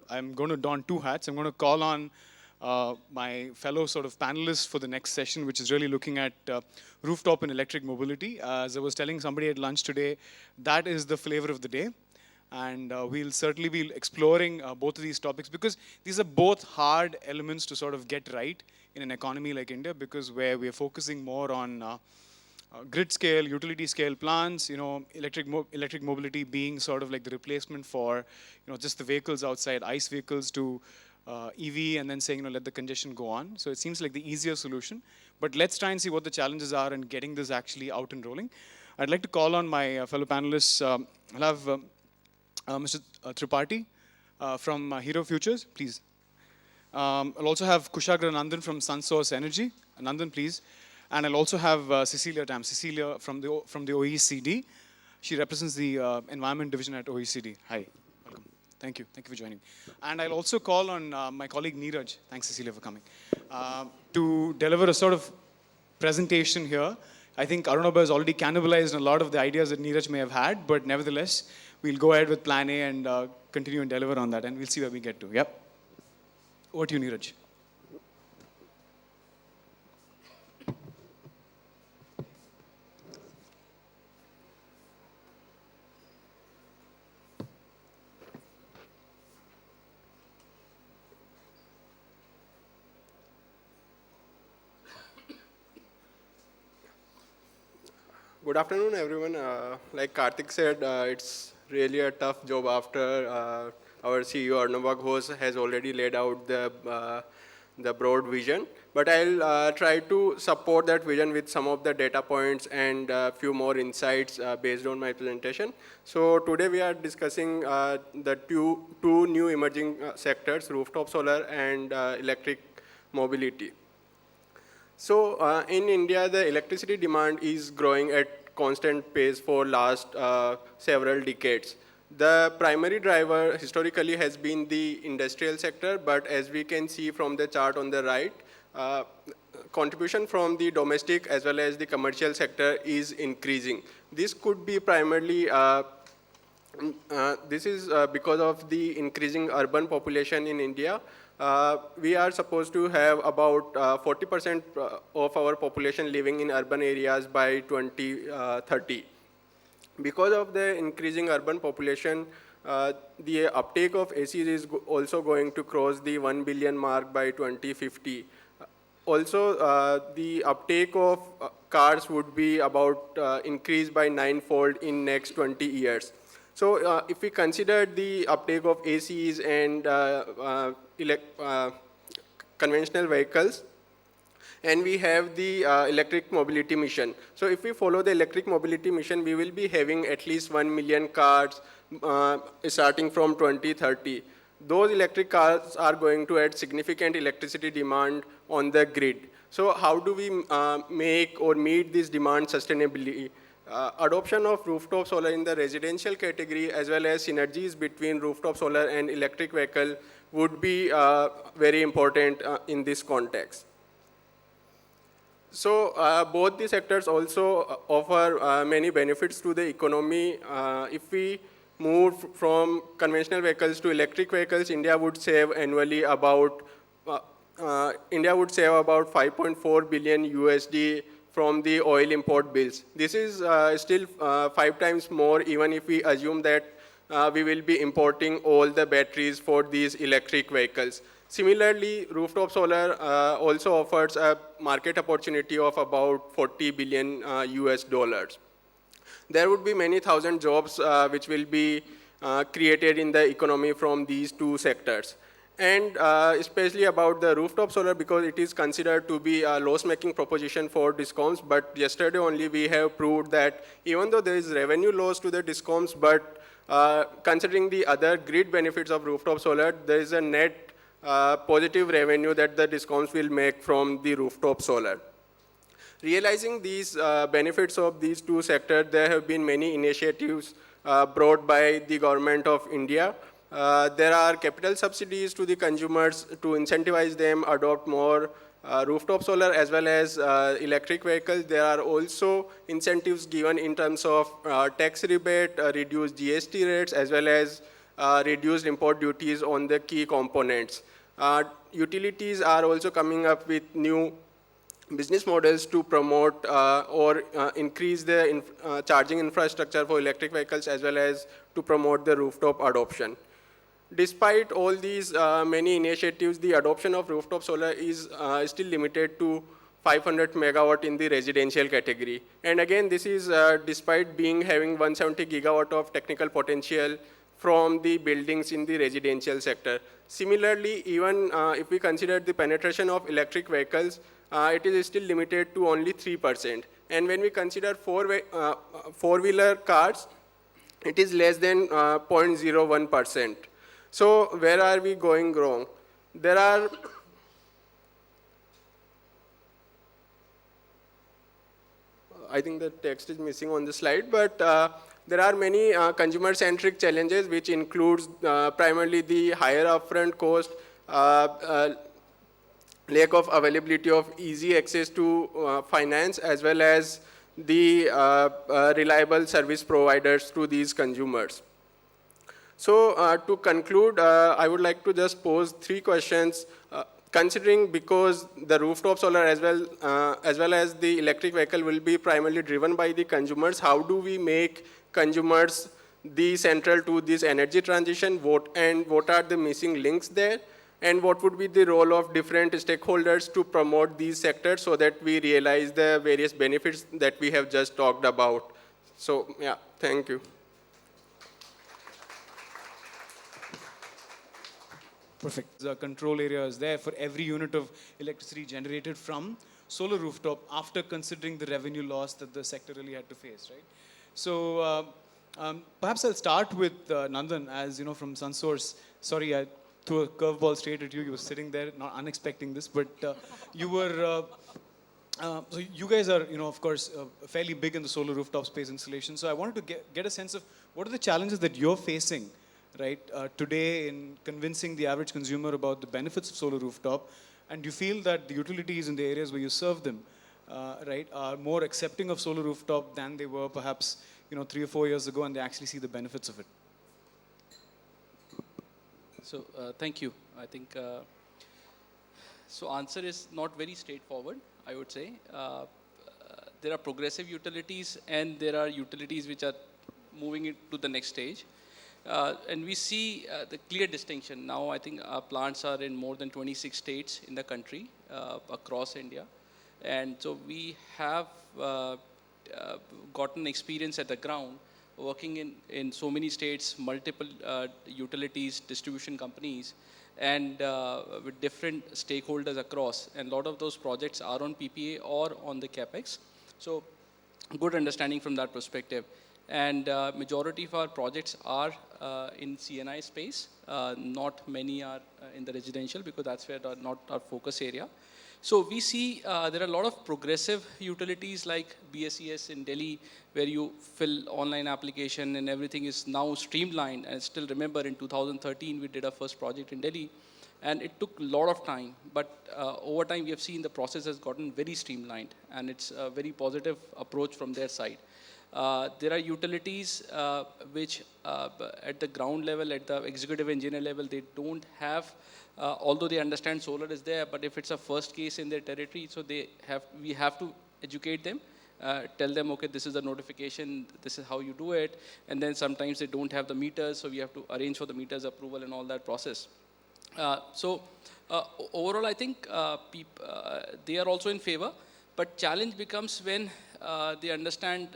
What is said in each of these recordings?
I'm going to don two hats. I'm going to call on my fellow sort of panelists for the next session, which is really looking at rooftop and electric mobility. As I was telling somebody at lunch today, that is the flavor of the day. And we'll certainly be exploring both of these topics because these are both hard elements to sort of get right in an economy like India, because where we're focusing more on grid scale, utility scale plants, electric mobility being sort of like the replacement for, just the vehicles outside, ICE vehicles to EV, and then saying, let the congestion go on. So it seems like the easier solution. But let's try and see what the challenges are in getting this actually out and rolling. I'd like to call on my fellow panelists. I'll have Mr. Tripathi from Hero Futures, please. I'll also have Kushagra Nandan from SunSource Energy. Nandan, please. And I'll also have Cecilia Tam. Cecilia from the OECD. She represents the Environment Division at OECD. Hi, welcome. Thank you. Thank you for joining. And I'll also call on my colleague Neeraj. Thanks, Cecilia, for coming. To deliver a sort of presentation here. I think Arunabha has already cannibalized a lot of the ideas that Neeraj may have had, but nevertheless, we'll go ahead with Plan A and continue and deliver on that, and we'll see where we get to. Yep. Over to you, Neeraj. Good afternoon, everyone. Like Karthik said, it's really a tough job after our CEO Arnab Ghosh has already laid out the broad vision. But I'll try to support that vision with some of the data points and a few more insights based on my presentation. So today we are discussing the two new emerging sectors, rooftop solar and electric mobility. So in India, the electricity demand is growing at constant pace for last several decades. The primary driver historically has been the industrial sector, but as we can see from the chart on the right, contribution from the domestic as well as the commercial sector is increasing. This could be primarily because of the increasing urban population in India. We are supposed to have about 40% of our population living in urban areas by 2030. Because of the increasing urban population, the uptake of ACs is also going to cross the 1 billion mark by 2050. Also, the uptake of cars would be about increased by 9-fold in next 20 years. So if we consider the uptake of ACs and conventional vehicles, and we have the electric mobility mission. So if we follow the electric mobility mission, we will be having at least 1 million cars starting from 2030. Those electric cars are going to add significant electricity demand on the grid. So how do we make or meet this demand sustainably? Adoption of rooftop solar in the residential category as well as synergies between rooftop solar and electric vehicle would be very important in this context. So both the sectors also offer many benefits to the economy. If we move from conventional vehicles to electric vehicles, India would save annually about 5.4 billion USD from the oil import bills. This is still 5 times more, even if we assume that we will be importing all the batteries for these electric vehicles. Similarly, rooftop solar also offers a market opportunity of about 40 billion US dollars. There would be many thousand jobs which will be created in the economy from these two sectors. And especially about the rooftop solar, because it is considered to be a loss-making proposition for DISCOMs, but yesterday only we have proved that even though there is revenue loss to the DISCOMs, but considering the other grid benefits of rooftop solar, there is a net positive revenue that the DISCOMs will make from the rooftop solar. Realizing these benefits of these two sectors, there have been many initiatives brought by the government of India. There are capital subsidies to the consumers to incentivize them adopt more rooftop solar as well as electric vehicles. There are also incentives given in terms of tax rebate, reduced GST rates, as well as reduced import duties on the key components. Utilities are also coming up with new business models to promote or increase the charging infrastructure for electric vehicles, as well as to promote the rooftop adoption. Despite all these many initiatives, the adoption of rooftop solar is still limited to 500 megawatt in the residential category. And again, this is despite having 170 gigawatt of technical potential from the buildings in the residential sector. Similarly, even if we consider the penetration of electric vehicles, it is still limited to only 3%. And when we consider four-wheeler cars, it is less than 0.01%. So where are we going wrong? There are I think the text is missing on the slide, but there are many consumer-centric challenges, which includes primarily the higher upfront cost, lack of availability of easy access to finance, as well as the reliable service providers to these consumers. So to conclude, I would like to just pose 3 questions. Considering because the rooftop solar as well as the electric vehicle will be primarily driven by the consumers, how do we make consumers the central to this energy transition? What are the missing links there? And what would be the role of different stakeholders to promote these sectors so that we realize the various benefits that we have just talked about? So yeah, thank you. Perfect. The control area is there for every unit of electricity generated from solar rooftop after considering the revenue loss that the sector really had to face, right? So perhaps I'll start with Nandan, as you know, from SunSource. Sorry, I threw a curveball straight at you. You were sitting there, not unexpecting this, but you were. So you guys are, you know, of course, fairly big in the solar rooftop space installation. So I wanted to get a sense of what are the challenges that you're facing, right, today in convincing the average consumer about the benefits of solar rooftop, and you feel that the utilities in the areas where you serve them, right, are more accepting of solar rooftop than they were perhaps, you know, 3 or 4 years ago, and they actually see the benefits of it. So thank you. I think so. Answer is not very straightforward, I would say. There are progressive utilities, and there are utilities which are moving it to the next stage. And we see the clear distinction. Now, I think our plants are in more than 26 states in the country, across India. And so we have gotten experience at the ground, working in so many states, multiple utilities, distribution companies, and with different stakeholders across. And a lot of those projects are on PPA or on the CapEx. So good understanding from that perspective. And majority of our projects are in CNI space. Not many are in the residential, because that's where not our focus area. So we see there are a lot of progressive utilities like BSES in Delhi, where you fill online application and everything is now streamlined. And I still remember in 2013, we did our first project in Delhi, and it took a lot of time. But over time, we have seen the process has gotten very streamlined, and it's a very positive approach from their side. There are utilities which at the ground level, at the executive engineer level, they don't have, although they understand solar is there, but if it's a first case in their territory, so we have to educate them, tell them, okay, this is the notification, this is how you do it. And then sometimes they don't have the meters, so we have to arrange for the meters approval and all that process. So overall, I think they are also in favor, but challenge becomes when they understand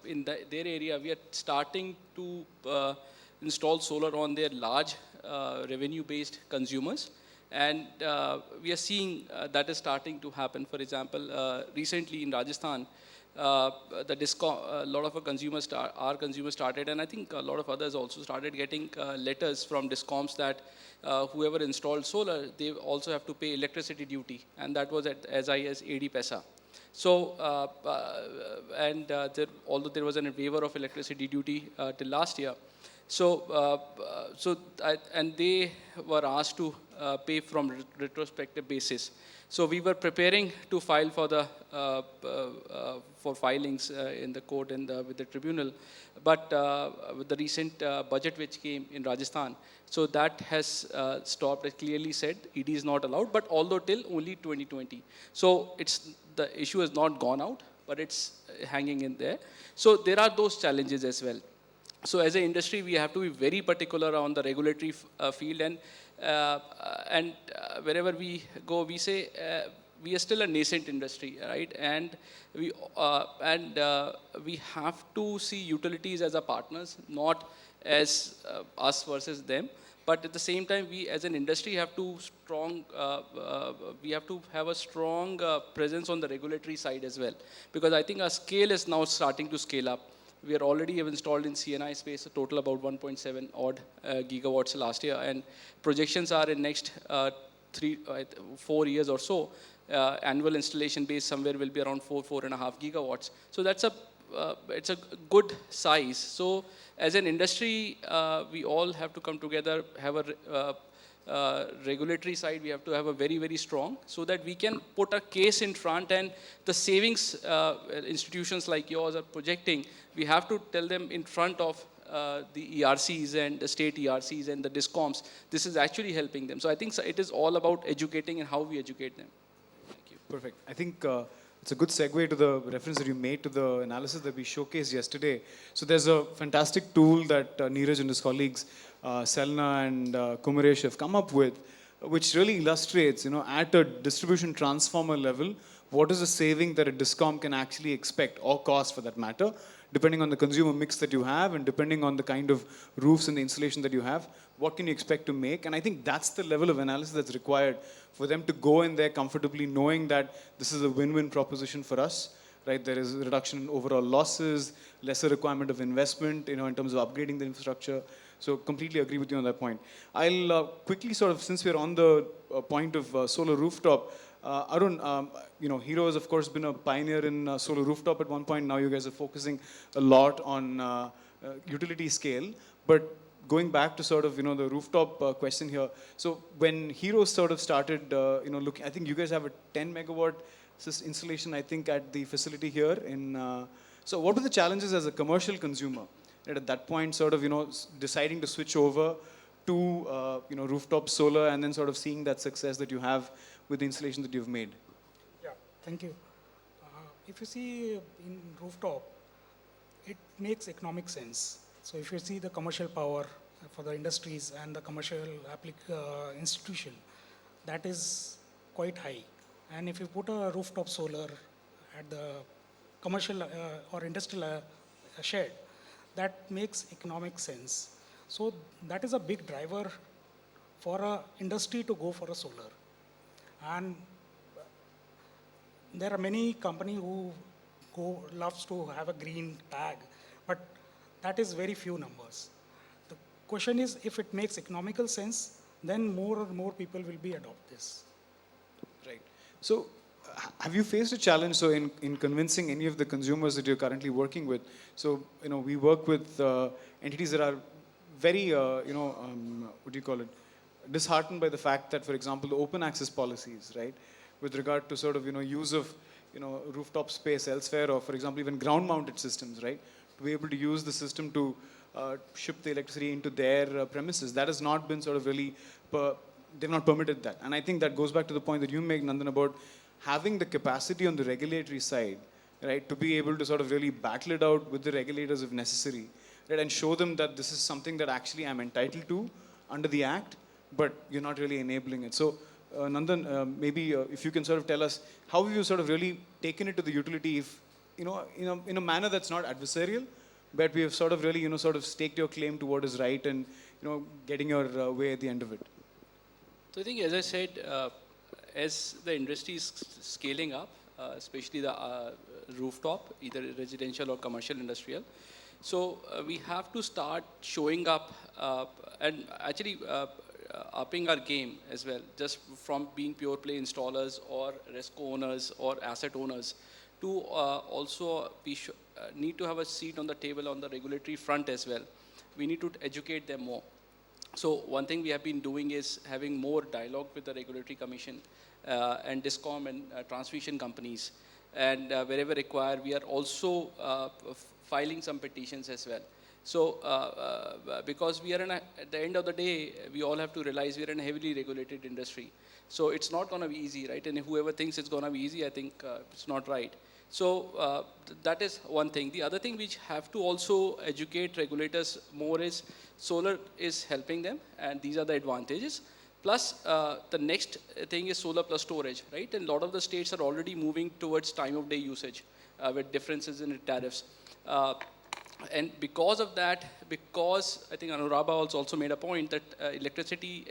in their area, we are starting to install solar on their large revenue-based consumers. And we are seeing that is starting to happen. For example, recently in Rajasthan, the DISCOM, a lot of our consumers started, and I think a lot of others also started getting letters from DISCOMs that whoever installed solar, they also have to pay electricity duty, and that was at as high as 80 paisa. So, although there was a waiver of electricity duty till last year, and they were asked to pay from retrospective basis. So we were preparing to file for the for filings in the court and with the tribunal, but with the recent budget which came in Rajasthan, so that has stopped. It clearly said ED is not allowed, but although till only 2020. So the issue has not gone out, but it's hanging in there. So there are those challenges as well. So as an industry, we have to be very particular on the regulatory field, and wherever we go, we say we are still a nascent industry, right? And we have to see utilities as our partners, not as us versus them. But at the same time, we as an industry have to we have to have a strong presence on the regulatory side as well, because I think our scale is now starting to scale up. We are already have installed in CNI space a total about 1.7 odd gigawatts last year, and projections are in next 4 years or so. Annual installation base somewhere will be around 4.5 gigawatts. So that's it's a good size. So as an industry, we all have to come together, have a regulatory side, we have to have a very, very strong, so that we can put a case in front, and the savings institutions like yours are projecting, we have to tell them in front of the ERCs and the state ERCs and the DISCOMs, this is actually helping them. So I think it is all about educating and how we educate them. Thank you. Perfect. I think it's a good segue to the reference that you made to the analysis that we showcased yesterday. So there's a fantastic tool that Neeraj and his colleagues, Selna and Kumaresh, have come up with, which really illustrates, at a distribution transformer level, what is the saving that a DISCOM can actually expect, or cost for that matter, depending on the consumer mix that you have and depending on the kind of roofs and the insulation that you have, what can you expect to make? And I think that's the level of analysis that's required for them to go in there comfortably, knowing that this is a win-win proposition for us, right? There is a reduction in overall losses, lesser requirement of investment, in terms of upgrading the infrastructure. So completely agree with you on that point. I'll quickly since we're on the point of solar rooftop, Arun, Hero has of course been a pioneer in solar rooftop at one point. Now you guys are focusing a lot on utility scale. But going back to the rooftop question here. So when Hero started, I think you guys have a 10 megawatt installation, I think, at the facility here in. So what were the challenges as a commercial consumer at that point, deciding to switch over to rooftop solar, and then seeing that success that you have with the installation that you've made? Yeah, thank you. If you see in rooftop, it makes economic sense. So if you see the commercial power for the industries and the commercial institution, that is quite high. And if you put a rooftop solar at the commercial or industrial shed, that makes economic sense. So that is a big driver for a industry to go for a solar. And there are many companies who loves to have a green tag, but that is very few numbers. The question is, if it makes economical sense, then more and more people will be adopt this. Right. So have you faced a challenge in convincing any of the consumers that you're currently working with? So, we work with entities that are very, disheartened by the fact that, for example, the open access policies, right, with regard to use of, rooftop space elsewhere, or for example, even ground mounted systems, right, to be able to use the system to ship the electricity into their premises. That has not been really, they've not permitted that. And I think that goes back to the point that you make, Nandan, about having the capacity on the regulatory side, right, to be able to really battle it out with the regulators if necessary, right, and show them that this is something that actually I'm entitled to under the Act, but you're not really enabling it. So, Nandan, maybe if you can tell us, how have you really taken it to the utility, if, in a manner that's not adversarial, but we have really, staked your claim to what is right and, getting your way at the end of it? So I think, as I said, as the industry is scaling up, especially the rooftop, either residential or commercial industrial, so we have to start showing up and actually upping our game as well, just from being pure play installers or RESCO owners or asset owners, to also need to have a seat on the table on the regulatory front as well. We need to educate them more. So one thing we have been doing is having more dialogue with the regulatory commission and DISCOM and transmission companies. And wherever required, we are also filing some petitions as well. So because we are at the end of the day, we all have to realize we are in a heavily regulated industry. So it's not going to be easy, right? And whoever thinks it's going to be easy, I think it's not right. So that is one thing. The other thing which have to also educate regulators more is solar is helping them, and these are the advantages. Plus, the next thing is solar plus storage, right? And a lot of the states are already moving towards time of day usage with differences in tariffs. And because of that, because I think Anurabha also made a point that electricity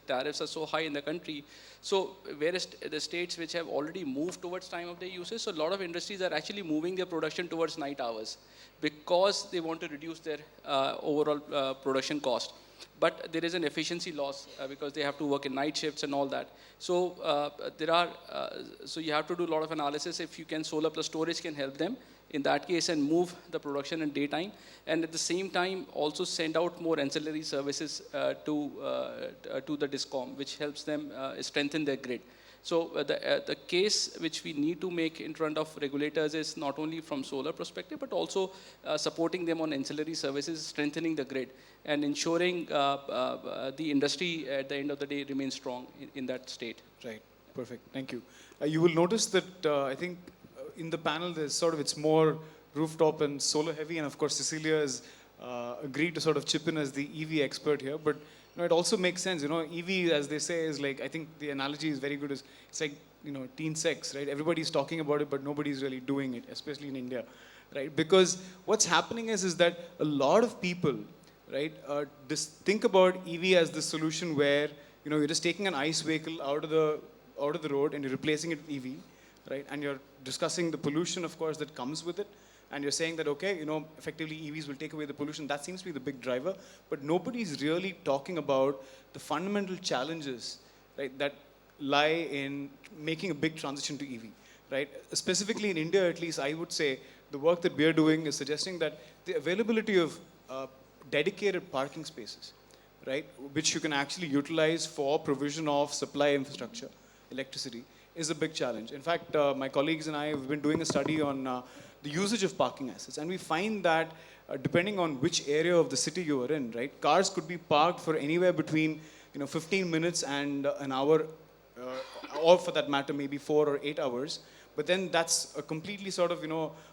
tariffs are so high in the country. So whereas the states which have already moved towards time of day usage, so a lot of industries are actually moving their production towards night hours because they want to reduce their overall production cost. But there is an efficiency loss because they have to work in night shifts and all that. So so you have to do a lot of analysis. If you can, solar plus storage can help them in that case and move the production in daytime, and at the same time also send out more ancillary services to the DISCOM, which helps them strengthen their grid. So the case which we need to make in front of regulators is not only from solar perspective, but also supporting them on ancillary services, strengthening the grid, and ensuring the industry at the end of the day remains strong in that state. Right, perfect, thank you. You will notice that I think in the panel there's sort of, it's more rooftop and solar heavy, and of course Cecilia has agreed to sort of chip in as the EV expert here, but it also makes sense, EV, as they say, is like, I think the analogy is very good, it's like, teen sex, right? Everybody's talking about it, but nobody's really doing it, especially in India, right? Because what's happening is that a lot of people, right, think about EV as the solution where, you're just taking an ICE vehicle out of the road and you're replacing it with EV, right? And you're discussing the pollution, of course, that comes with it. And you're saying that, okay, effectively EVs will take away the pollution. That seems to be the big driver. But nobody's really talking about the fundamental challenges, right, that lie in making a big transition to EV, right? Specifically in India, at least, I would say the work that we're doing is suggesting that the availability of dedicated parking spaces, right, which you can actually utilize for provision of supply infrastructure, electricity, is a big challenge. In fact, my colleagues and I have been doing a study on the usage of parking assets, and we find that depending on which area of the city you are in, right, cars could be parked for anywhere between 15 minutes and an hour, or for that matter maybe 4 or 8 hours. But then that's a completely sort of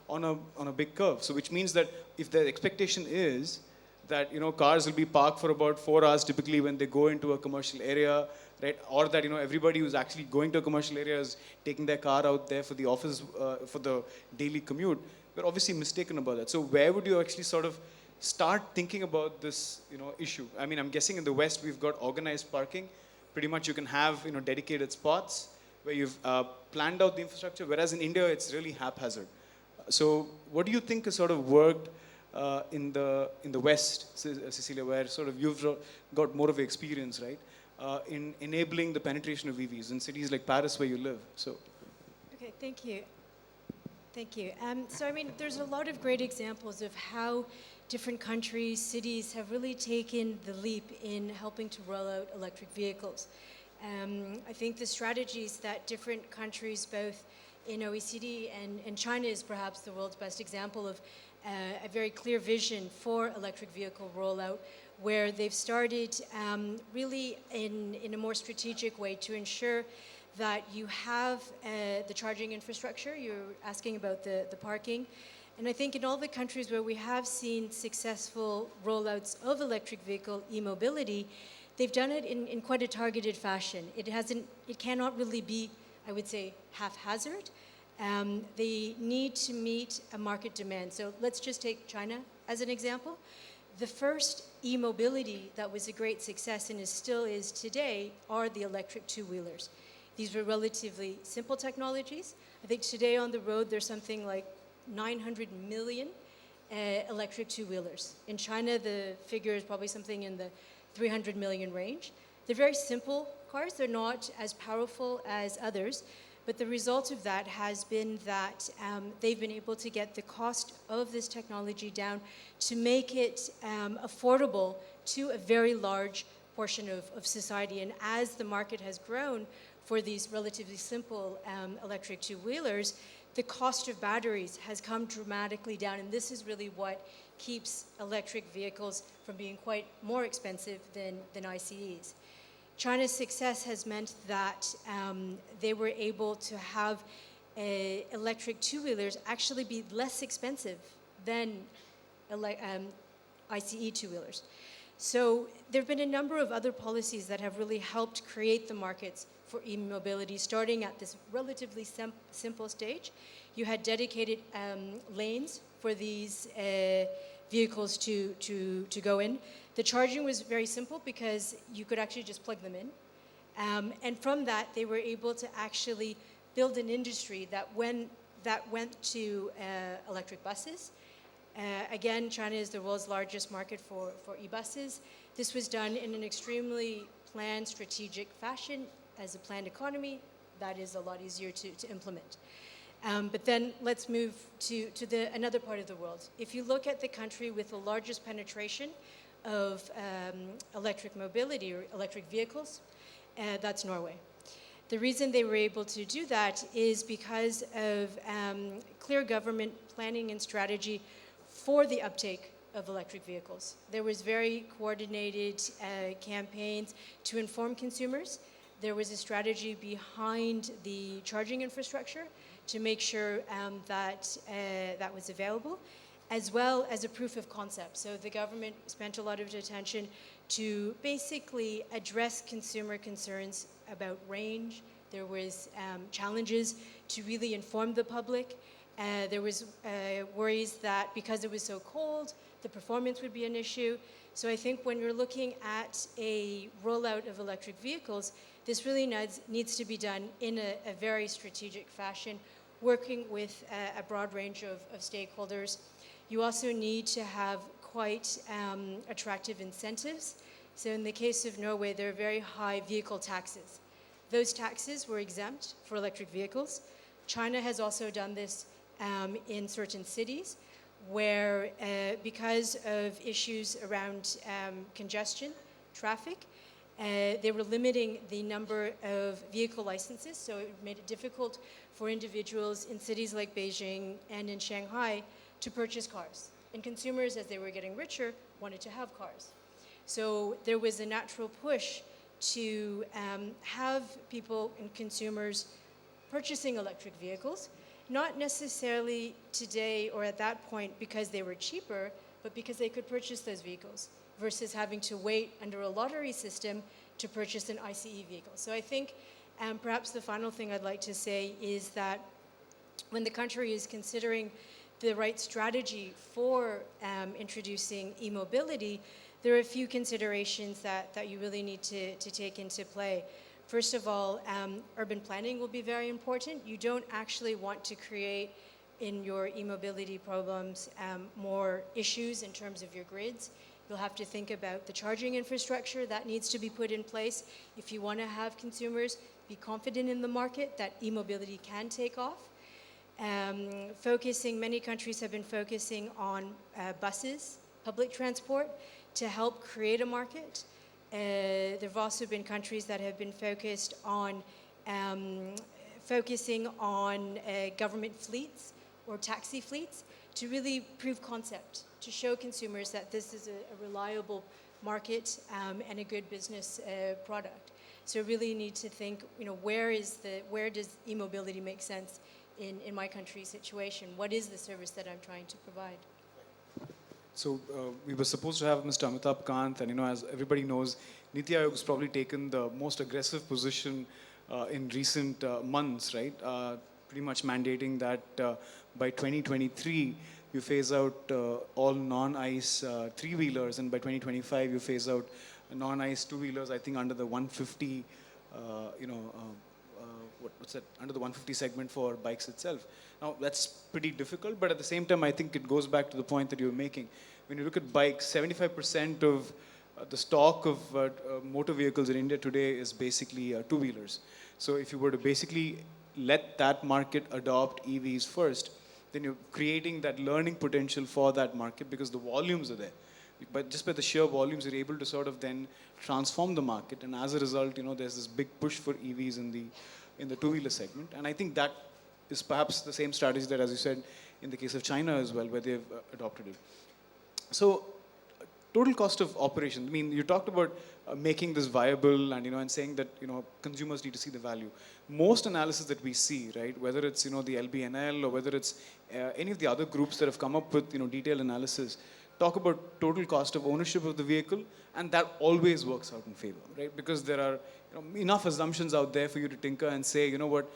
on a big curve. So which means that if the expectation is that cars will be parked for about 4 hours typically when they go into a commercial area, right? Or that everybody who's actually going to a commercial area is taking their car out there for the office, for the daily commute. We're obviously mistaken about that. So where would you actually sort of start thinking about this issue? I mean, I'm guessing in the West we've got organized parking. Pretty much you can have dedicated spots where you've planned out the infrastructure, whereas in India it's really haphazard. So what do you think has sort of worked in the West, Cecilia, where sort of you've got more of experience, right? In enabling the penetration of EVs in cities like Paris where you live. So, okay, thank you. Thank you. So, I mean, there's a lot of great examples of how different countries, cities have really taken the leap in helping to roll out electric vehicles. I think the strategies that different countries, both in OECD and China is perhaps the world's best example of a very clear vision for electric vehicle rollout, where they've started really in a more strategic way to ensure that you have the charging infrastructure. You're asking about the parking. And I think in all the countries where we have seen successful rollouts of electric vehicle e-mobility, they've done it in quite a targeted fashion. It cannot really be, I would say, haphazard. They need to meet a market demand. So let's just take China as an example. The first e-mobility that was a great success and still is today are the electric two-wheelers. These were relatively simple technologies. I think today on the road there's something like 900 million electric two-wheelers. In China the figure is probably something in the 300 million range. They're very simple cars. They're not as powerful as others. But the result of that has been that they've been able to get the cost of this technology down to make it affordable to a very large portion of society. And as the market has grown for these relatively simple electric two-wheelers, the cost of batteries has come dramatically down. And this is really what keeps electric vehicles from being quite more expensive than ICEs. China's success has meant that they were able to have electric two-wheelers actually be less expensive than ICE two-wheelers. So there have been a number of other policies that have really helped create the markets for e-mobility, starting at this relatively simple stage. You had dedicated lanes for these vehicles to go in. The charging was very simple because you could actually just plug them in. And from that, they were able to actually build an industry that went to electric buses. Again, China is the world's largest market for e-buses. This was done in an extremely planned, strategic fashion. As a planned economy, that is a lot easier to implement. But then let's move to another part of the world. If you look at the country with the largest penetration of electric mobility or electric vehicles, that's Norway. The reason they were able to do that is because of clear government planning and strategy for the uptake of electric vehicles. There was very coordinated campaigns to inform consumers. There was a strategy behind the charging infrastructure to make sure that that was available, as well as a proof of concept. So the government spent a lot of attention to basically address consumer concerns about range. There was challenges to really inform the public. There was worries that because it was so cold, the performance would be an issue. So I think when you're looking at a rollout of electric vehicles, this really needs to be done in a very strategic fashion, working with a broad range of stakeholders. You also need to have quite attractive incentives. So in the case of Norway, there are very high vehicle taxes. Those taxes were exempt for electric vehicles. China has also done this in certain cities where because of issues around congestion, traffic, they were limiting the number of vehicle licenses, so it made it difficult for individuals in cities like Beijing and in Shanghai to purchase cars. And consumers, as they were getting richer, wanted to have cars. So there was a natural push to have people and consumers purchasing electric vehicles, not necessarily today or at that point because they were cheaper, but because they could purchase those vehicles versus having to wait under a lottery system to purchase an ICE vehicle. So I think perhaps the final thing I'd like to say is that when the country is considering the right strategy for introducing e-mobility, there are a few considerations that you really need to take into play. First of all, urban planning will be very important. You don't actually want to create in your e-mobility problems more issues in terms of your grids. You'll have to think about the charging infrastructure that needs to be put in place if you want to have consumers be confident in the market that e-mobility can take off. Many countries have been focusing on buses, public transport, to help create a market. There have also been countries that have been focusing on government fleets or taxi fleets to really prove concept, to show consumers that this is a reliable market and a good business product. So really need to think, where does e-mobility make sense in my country's situation? What is the service that I'm trying to provide? So we were supposed to have Mr. Amitabh Kant, and as everybody knows, Niti Aayog has probably taken the most aggressive position in recent months, right? Pretty much mandating that by 2023 you phase out all non-ICE three-wheelers, and by 2025 you phase out non-ICE two-wheelers. I think under the 150, under the 150 segment for bikes itself. Now that's pretty difficult, but at the same time, I think it goes back to the point that you were making. When you look at bikes, 75% of the stock of motor vehicles in India today is basically two-wheelers. So if you were to basically let that market adopt EVs first, then you're creating that learning potential for that market because the volumes are there. but just by the sheer volumes, you're able to sort of then transform the market. And as a result, there's this big push for EVs in the two-wheeler segment. And I think that is perhaps the same strategy that, as you said, in the case of China as well, where they've adopted it. So, total cost of operation. I mean, you talked about making this viable and and saying that consumers need to see the value. Most analysis that we see, right, whether it's the LBNL or whether it's any of the other groups that have come up with detailed analysis, talk about total cost of ownership of the vehicle, and that always works out in favor, right? Because there are enough assumptions out there for you to tinker and say, what,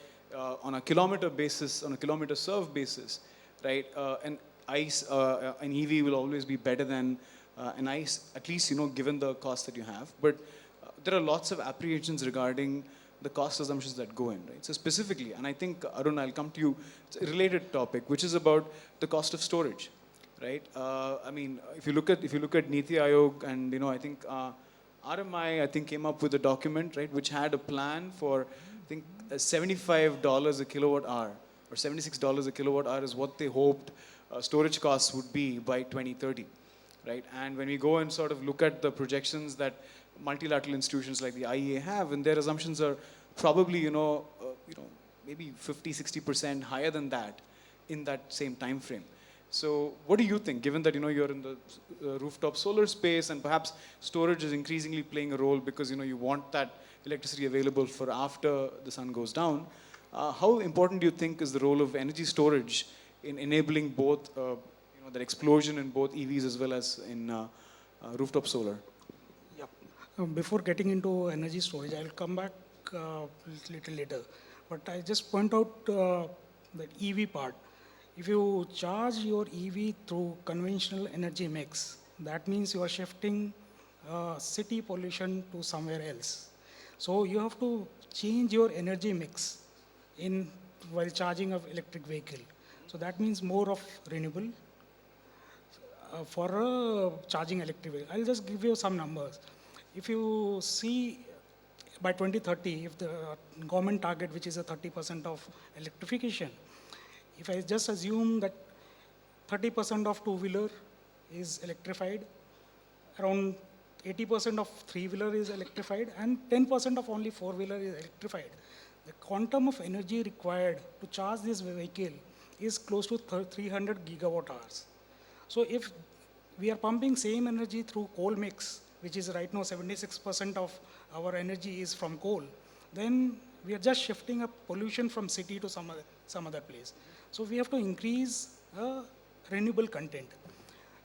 on a kilometer basis, on a kilometer served basis, right, an EV will always be better than an ICE, at least given the cost that you have. But there are lots of apprehensions regarding the cost assumptions that go in, right? So specifically, and I think Arun, I'll come to you. It's a related topic, which is about the cost of storage, right? I mean, if you look at Niti Aayog, and I think RMI, I think, came up with a document, right, which had a plan for, I think, $75 a kilowatt hour or $76 a kilowatt hour is what they hoped storage costs would be by 2030, right? And when we go and sort of look at the projections that multilateral institutions like the IEA have, and their assumptions are probably, maybe 50, 60% higher than that in that same time frame. So what do you think, given that you're in the rooftop solar space, and perhaps storage is increasingly playing a role because you want that electricity available for after the sun goes down? How important do you think is the role of energy storage in enabling both that explosion in both EVs as well as in rooftop solar? Yeah. Before getting into energy storage, I'll come back a little later. But I just point out the EV part. If you charge your EV through conventional energy mix, that means you are shifting city pollution to somewhere else. So you have to change your energy mix while charging of electric vehicle. So that means more of renewable for charging electric vehicle. I'll just give you some numbers. If you see by 2030, if the government target, which is a 30% of electrification, if I just assume that 30% of two-wheeler is electrified, around 80% of three-wheeler is electrified, and 10% of only four-wheeler is electrified, the quantum of energy required to charge this vehicle is close to 300 gigawatt hours. So if we are pumping same energy through coal mix, which is right now 76% of our energy is from coal, then we are just shifting up pollution from city to some other place. So we have to increase renewable content.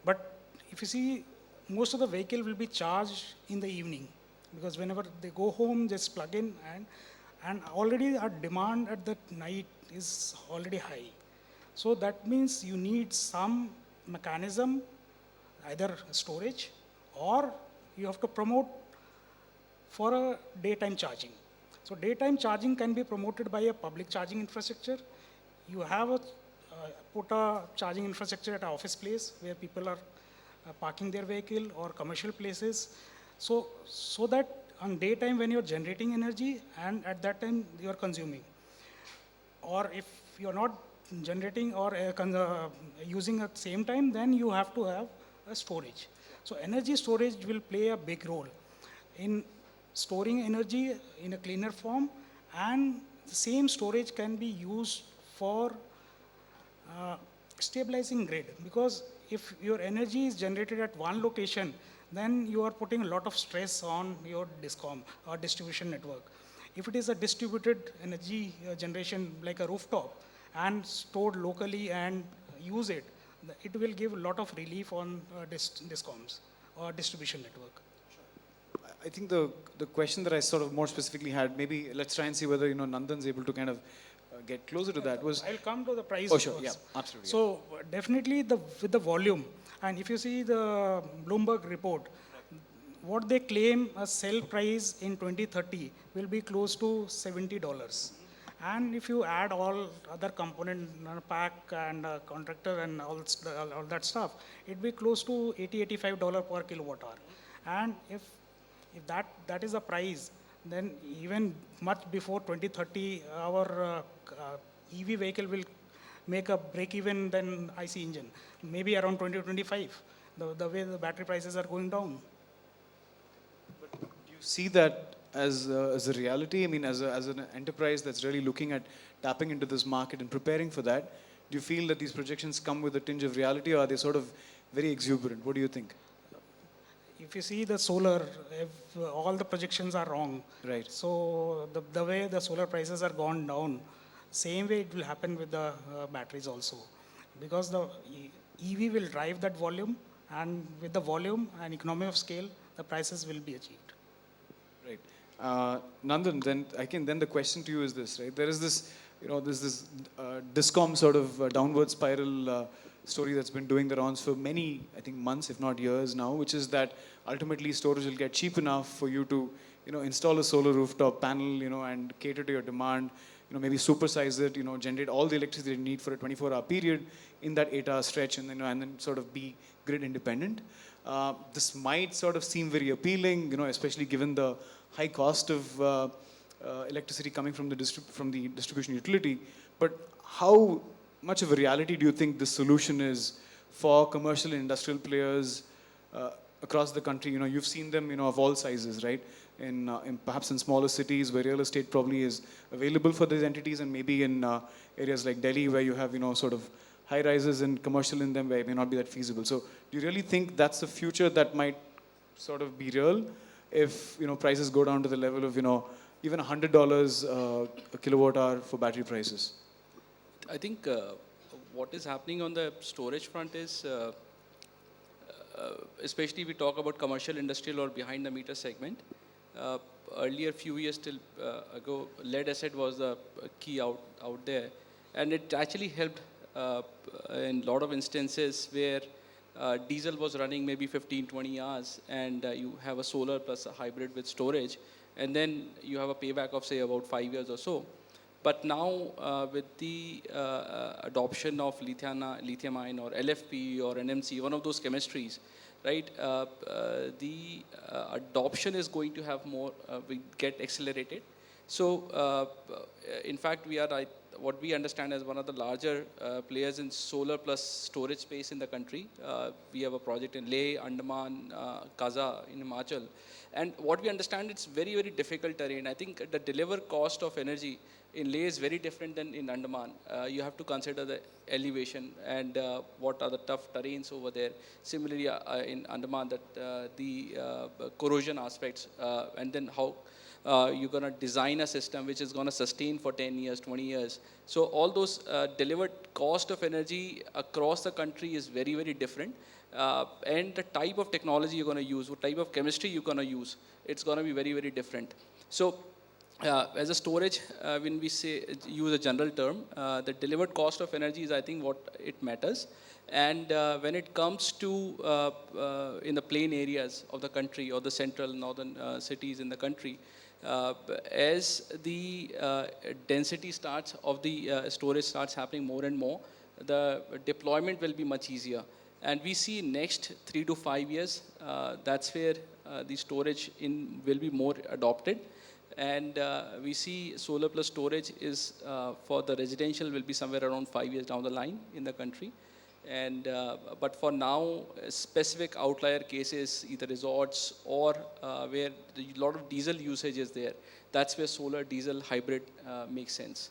But if you see, most of the vehicle will be charged in the evening, because whenever they go home, just plug in, and already our demand at the night is already high. So that means you need some mechanism, either storage, or you have to promote for a daytime charging. So daytime charging can be promoted by a public charging infrastructure. You have put a charging infrastructure at an office place where people are parking their vehicle, or commercial places. So that on daytime when you're generating energy, and at that time you're consuming. Or if you're not generating or using at the same time, then you have to have a storage. So energy storage will play a big role in storing energy in a cleaner form, and the same storage can be used for stabilizing grid, because if your energy is generated at one location, then you are putting a lot of stress on your DISCOM or distribution network. If it is a distributed energy generation like a rooftop and stored locally and use it, it will give a lot of relief on DISCOMs or distribution network. I think the question that I sort of more specifically had, maybe let's try and see whether Nandan's able to kind of get closer to that, was... I'll come to the price. Oh, sure, yeah, absolutely. So definitely with the volume, and if you see the Bloomberg report, what they claim a sell price in 2030 will be close to $70. And if you add all other component, pack and contractor and all that stuff, it'd be close to $80-85 per kilowatt hour. And if that is the price, then even much before 2030, our EV vehicle will make a break even than IC engine, maybe around 2025. the way the battery prices are going down. Do you see that as a reality? I mean, as an enterprise that's really looking at tapping into this market and preparing for that, do you feel that these projections come with a tinge of reality, or are they sort of very exuberant? What do you think? If you see the solar, if all the projections are wrong, Right. so the way the solar prices are gone down, same way it will happen with the batteries also, because the EV will drive that volume, and with the volume and economy of scale, the prices will be achieved. Right. Nandan, then the question to you is this, right? There is this, there's this Discom sort of downward spiral story that's been doing the rounds for many, I think, months, if not years now, which is that ultimately storage will get cheap enough for you to, install a solar rooftop panel, and cater to your demand, maybe supersize it, generate all the electricity you need for a 24-hour period in that 8-hour stretch, and then sort of be grid independent. This might sort of seem very appealing, especially given the high cost of electricity coming from the distribution utility. But how much of a reality do you think this solution is for commercial and industrial players across the country? You've seen them, of all sizes, right? In perhaps in smaller cities where real estate probably is available for these entities, and maybe in areas like Delhi where you have, sort of high rises and commercial in them where it may not be that feasible. So do you really think that's the future that might sort of be real if, prices go down to the level of, even $100 a kilowatt hour for battery prices? I think what is happening on the storage front is, especially if we talk about commercial, industrial, or behind the meter segment. Earlier, few years ago, lead acid was the key out there, and it actually helped in a lot of instances where diesel was running maybe 15-20 hours, and you have a solar plus a hybrid with storage, and then you have a payback of say about 5 years or so. But now with the adoption of lithium-ion or LFP or NMC, one of those chemistries, right, the adoption is going to have more, we get accelerated. So in fact, we are, what we understand as one of the larger players in solar plus storage space in the country. We have a project in Leh, Andaman, Kaza in Himachal. And what we understand, it's very, very difficult terrain. I think the deliver cost of energy in Leh is very different than in Andaman. You have to consider the elevation and what are the tough terrains over there. Similarly, in Andaman, the corrosion aspects, and then how you're going to design a system which is going to sustain for 10 years, 20 years. So all those delivered cost of energy across the country is very, very different. And the type of technology you're going to use, what type of chemistry you're going to use, it's going to be very, very different. So as a storage, when we say use a general term, the delivered cost of energy is, I think, what it matters. And when it comes to in the plain areas of the country or the central northern cities in the country, as the density starts of the storage starts happening more and more, the deployment will be much easier. And we see next 3 to 5 years, that's where the storage will be more adopted. And we see solar plus storage is for the residential will be somewhere around 5 years down the line in the country. And but for now, specific outlier cases, either resorts or where a lot of diesel usage is there, that's where solar diesel hybrid makes sense.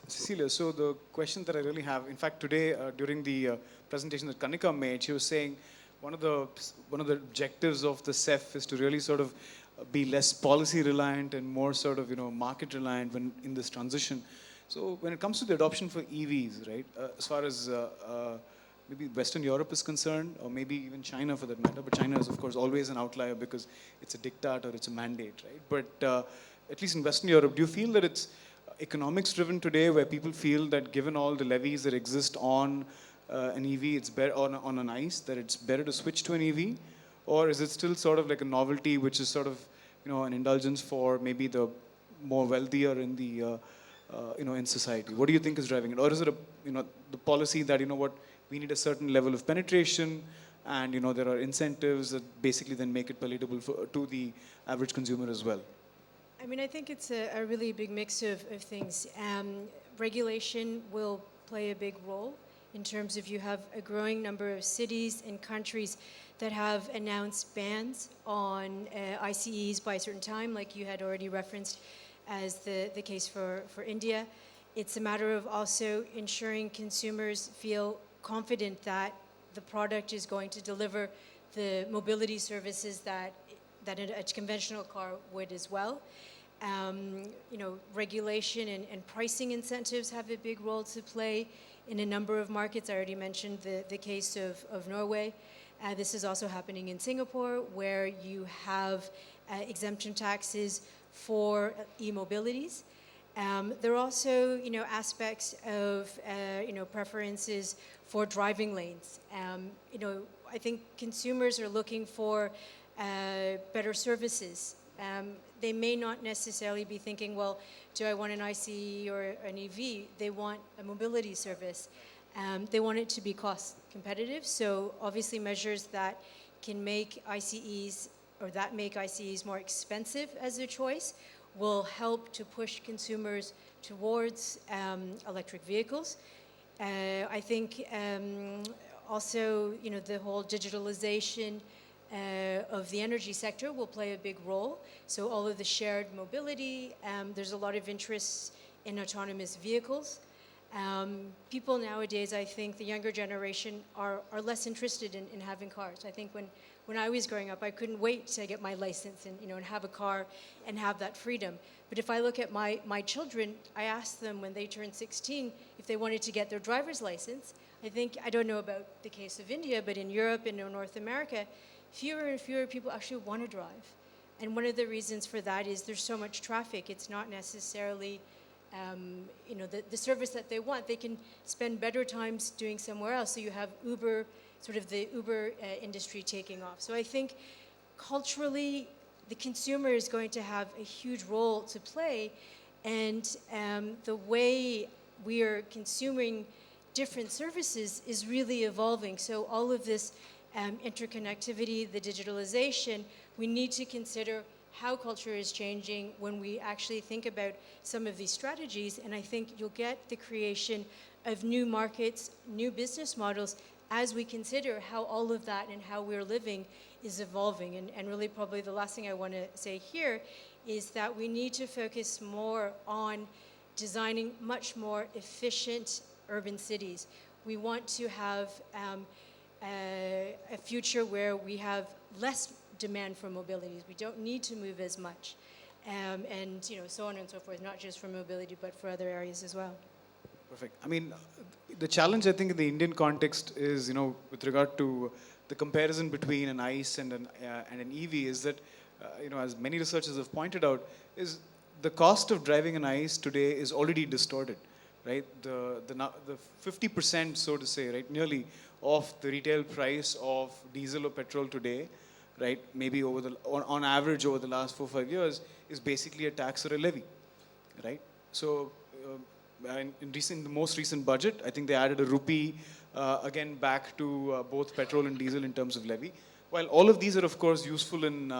Cecilia, so the question that I really have, in fact, today during the presentation that Kanika made, she was saying one of the objectives of the CEF is to really sort of be less policy reliant and more sort of market reliant when in this transition. So when it comes to the adoption for EVs, right, as far as maybe Western Europe is concerned, or maybe even China for that matter, but China is of course always an outlier because it's a diktat or it's a mandate, right? But at least in Western Europe, do you feel that it's economics driven today, where people feel that given all the levies that exist on an EV, it's better on an ICE, that it's better to switch to an EV? Or is it still sort of like a novelty, which is sort of, an indulgence for maybe the more wealthier in the, in society? What do you think is driving it? Or is it the policy that, we need a certain level of penetration, and, there are incentives that basically then make it palatable to the average consumer as well? I mean, I think it's a really big mix of things. Regulation will play a big role in terms of you have a growing number of cities and countries that have announced bans on ICEs by a certain time, like you had already referenced as the case for India. It's a matter of also ensuring consumers feel confident that the product is going to deliver the mobility services that a conventional car would as well. Regulation and pricing incentives have a big role to play in a number of markets. I already mentioned the case of Norway. This is also happening in Singapore, where you have exemption taxes for e-mobilities. There are also, aspects of, preferences for driving lanes. I think consumers are looking for better services. They may not necessarily be thinking, well, do I want an ICE or an EV? They want a mobility service. They want it to be cost competitive. So obviously measures that can make ICEs or that make ICEs more expensive as a choice will help to push consumers towards electric vehicles. I think also, the whole digitalization of the energy sector will play a big role. So all of the shared mobility, there's a lot of interest in autonomous vehicles. People nowadays, I think the younger generation are less interested in having cars. I think when I was growing up, I couldn't wait to get my license and have a car and have that freedom. But if I look at my children, I asked them when they turned 16 if they wanted to get their driver's license. I don't know about the case of India, but in Europe and in North America, fewer and fewer people actually want to drive. And one of the reasons for that is there's so much traffic. It's not necessarily the service that they want. They can spend better times doing somewhere else. So you have Uber, sort of the Uber industry taking off. So I think culturally, the consumer is going to have a huge role to play. And the way we are consuming different services is really evolving. So all of this interconnectivity, the digitalization, we need to consider how culture is changing when we actually think about some of these strategies. And I think you'll get the creation of new markets, new business models, as we consider how all of that and how we're living is evolving. And really probably the last thing I want to say here is that we need to focus more on designing much more efficient urban cities. We want to have a future where we have less demand for mobilities. We don't need to move as much. And so on and so forth, not just for mobility, but for other areas as well. Perfect. I mean, the challenge I think in the Indian context is, with regard to the comparison between an ICE and an EV is that, as many researchers have pointed out, is the cost of driving an ICE today is already distorted, right? The 50%, so to say, right, nearly of the retail price of diesel or petrol today, right, maybe on average over the last 4 or 5 years, is basically a tax or a levy, right? So in the most recent budget, I think they added a rupee again back to both petrol and diesel in terms of levy. While all of these are of course useful in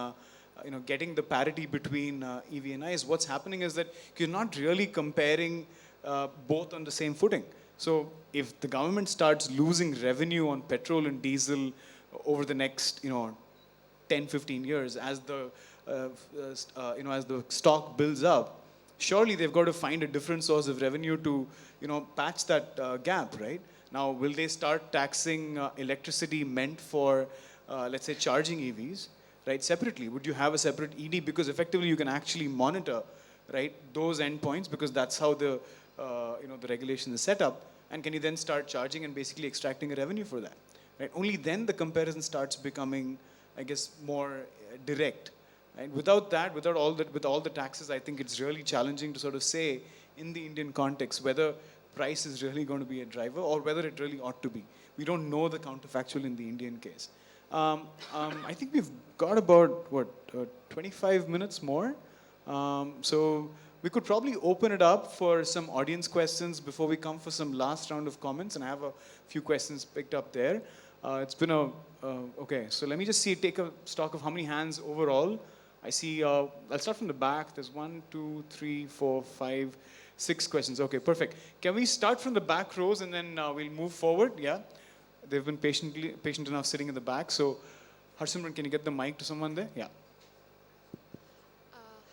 getting the parity between EV and ICE, what's happening is that you're not really comparing both on the same footing. So if the government starts losing revenue on petrol and diesel over the next 10, 15 years as the stock builds up, surely they've got to find a different source of revenue to patch that gap, right? Now, will they start taxing electricity meant for, let's say, charging EVs, right, separately? Would you have a separate ED? Because effectively you can actually monitor, right, those endpoints, because that's how the regulation is set up. And can you then start charging and basically extracting a revenue for that, right? Only then the comparison starts becoming, I guess, more direct. Right? Without that, with all the taxes, I think it's really challenging to sort of say in the Indian context whether price is really going to be a driver or whether it really ought to be. We don't know the counterfactual in the Indian case. I think we've got about 25 minutes more. So we could probably open it up for some audience questions before we come for some last round of comments. And I have a few questions picked up there. It's been okay. So let me just take a stock of how many hands overall. I see, I'll start from the back. There's 1, 2, 3, 4, 5, 6 questions. Okay, perfect. Can we start from the back rows and then we'll move forward? Yeah. They've been patient enough sitting in the back. So, Harsimran, can you get the mic to someone there? Yeah.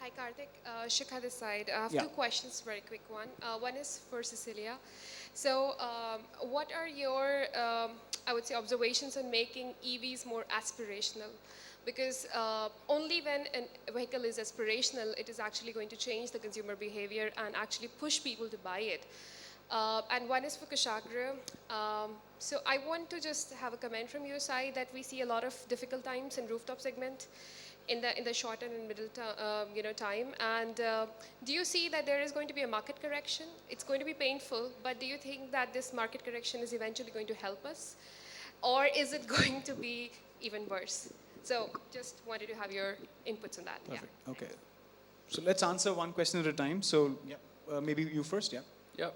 Hi, Karthik. Shikha this side. I have Yeah. two questions, very quick one. One is for Cecilia. So, what are your, I would say, observations on making EVs more aspirational? Because only when a vehicle is aspirational, it is actually going to change the consumer behavior and actually push people to buy it. And one is for Kushagra. So I want to just have a comment from your side that we see a lot of difficult times in rooftop segment in the short and middle time. And do you see that there is going to be a market correction? It's going to be painful, but do you think that this market correction is eventually going to help us? Or is it going to be even worse? So just wanted to have your inputs on that. Perfect. Okay. So let's answer one question at a time. So yeah, maybe you first. Yeah. Yeah.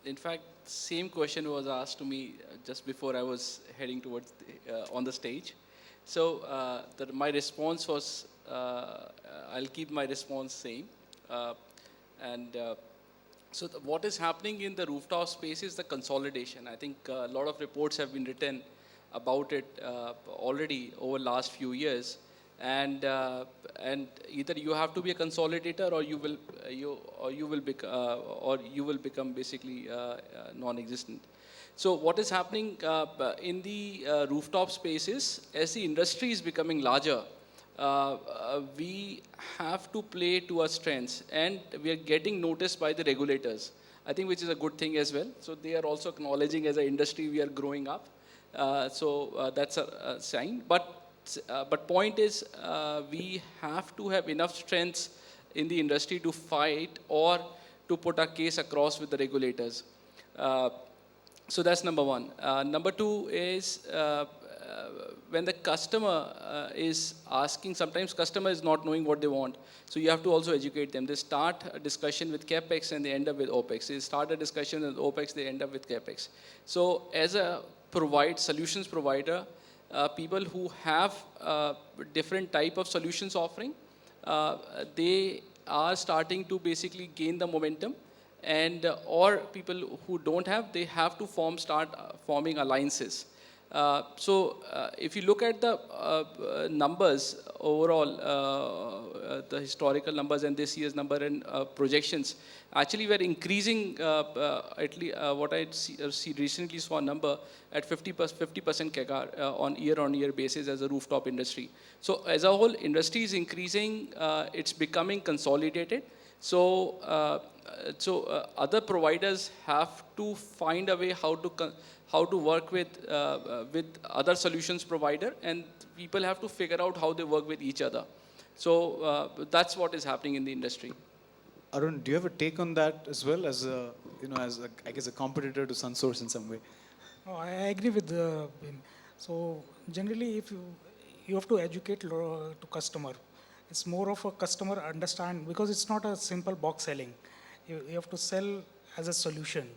In fact, same question was asked to me just before I was heading towards on the stage. So my response was, I'll keep my response same. So what is happening in the rooftop space is the consolidation. I think a lot of reports have been written about it already over last few years. And either you have to be a consolidator or you will become basically non-existent. So what is happening in the rooftop spaces, as the industry is becoming larger, we have to play to our strengths, and we are getting noticed by the regulators, I think, which is a good thing as well. So they are also acknowledging as an industry we are growing up. So that's a sign. But point is, we have to have enough strengths in the industry to fight or to put our case across with the regulators. So that's number one. Number two is when the customer is asking, sometimes customer is not knowing what they want. So you have to also educate them. They start a discussion with CapEx and they end up with OpEx. They start a discussion with OpEx, they end up with CapEx. So as a solutions provider, people who have different type of solutions offering, they are starting to basically gain the momentum, and or people who don't have, they have to start forming alliances. So if you look at the numbers overall, the historical numbers and this year's number and projections, actually we're increasing, at least what I recently saw a number at 50% CAGR on year basis as a rooftop industry. So as a whole, industry is increasing, it's becoming consolidated. So other providers have to find a way how to work with other solutions provider, and people have to figure out how they work with each other. So that's what is happening in the industry. Arun, do you have a take on that as well, as a, I guess, a competitor to SunSource in some way? Oh, I agree with him. So generally, if you have to educate to customer, it's more of a customer understand, because it's not a simple box selling. You have to sell as a solution.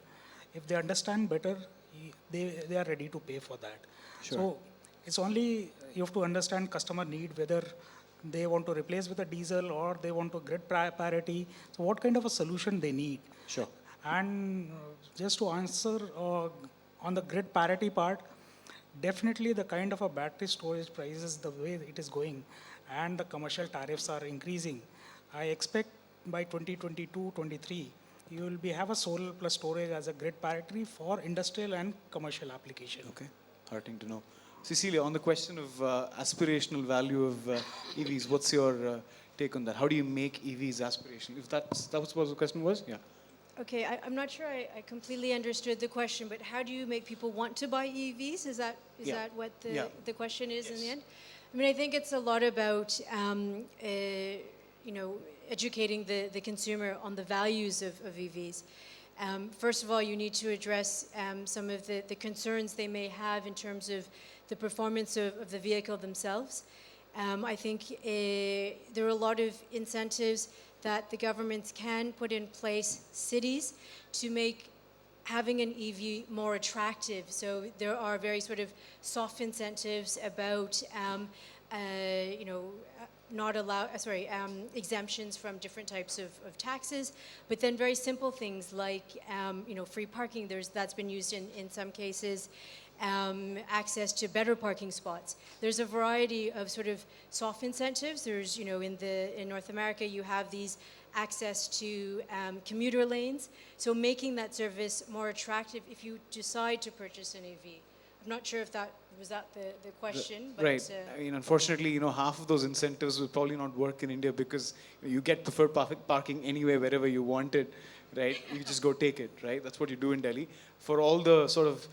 If they understand better, they are ready to pay for that. Sure. So it's only you have to understand customer need, whether they want to replace with a diesel or they want to grid parity. So what kind of a solution they need. Sure. And just to answer on the grid parity part, definitely the kind of a battery storage prices, the way it is going, and the commercial tariffs are increasing. I expect by 2022-23, you will have a solar plus storage as a grid parity for industrial and commercial application. Okay, heartening to know. Cecilia, on the question of aspirational value of EVs, what's your take on that? How do you make EVs aspirational? If that was what the question was, yeah. Okay, I'm not sure I completely understood the question, but how do you make people want to buy EVs? Is that what the question is in the end? I mean, I think it's a lot about educating the consumer on the values of EVs. First of all, you need to address some of the concerns they may have in terms of the performance of the vehicle themselves. I think there are a lot of incentives that the governments can put in place, cities, to make having an EV more attractive. So there are very sort of soft incentives about you know, not allow, exemptions from different types of taxes, but then very simple things like, you know, free parking. That's been used in some cases. Access to better parking spots. There's a variety of sort of soft incentives. There's, you know, in North America, you have these access to commuter lanes. So making that service more attractive if you decide to purchase an EV. I'm not sure if that was the question. But right. I mean, unfortunately, you know, half of those incentives will probably not work in India because you get preferred parking anywhere, wherever you want it, right? You just go take it, right? That's what you do in Delhi. For all the sort of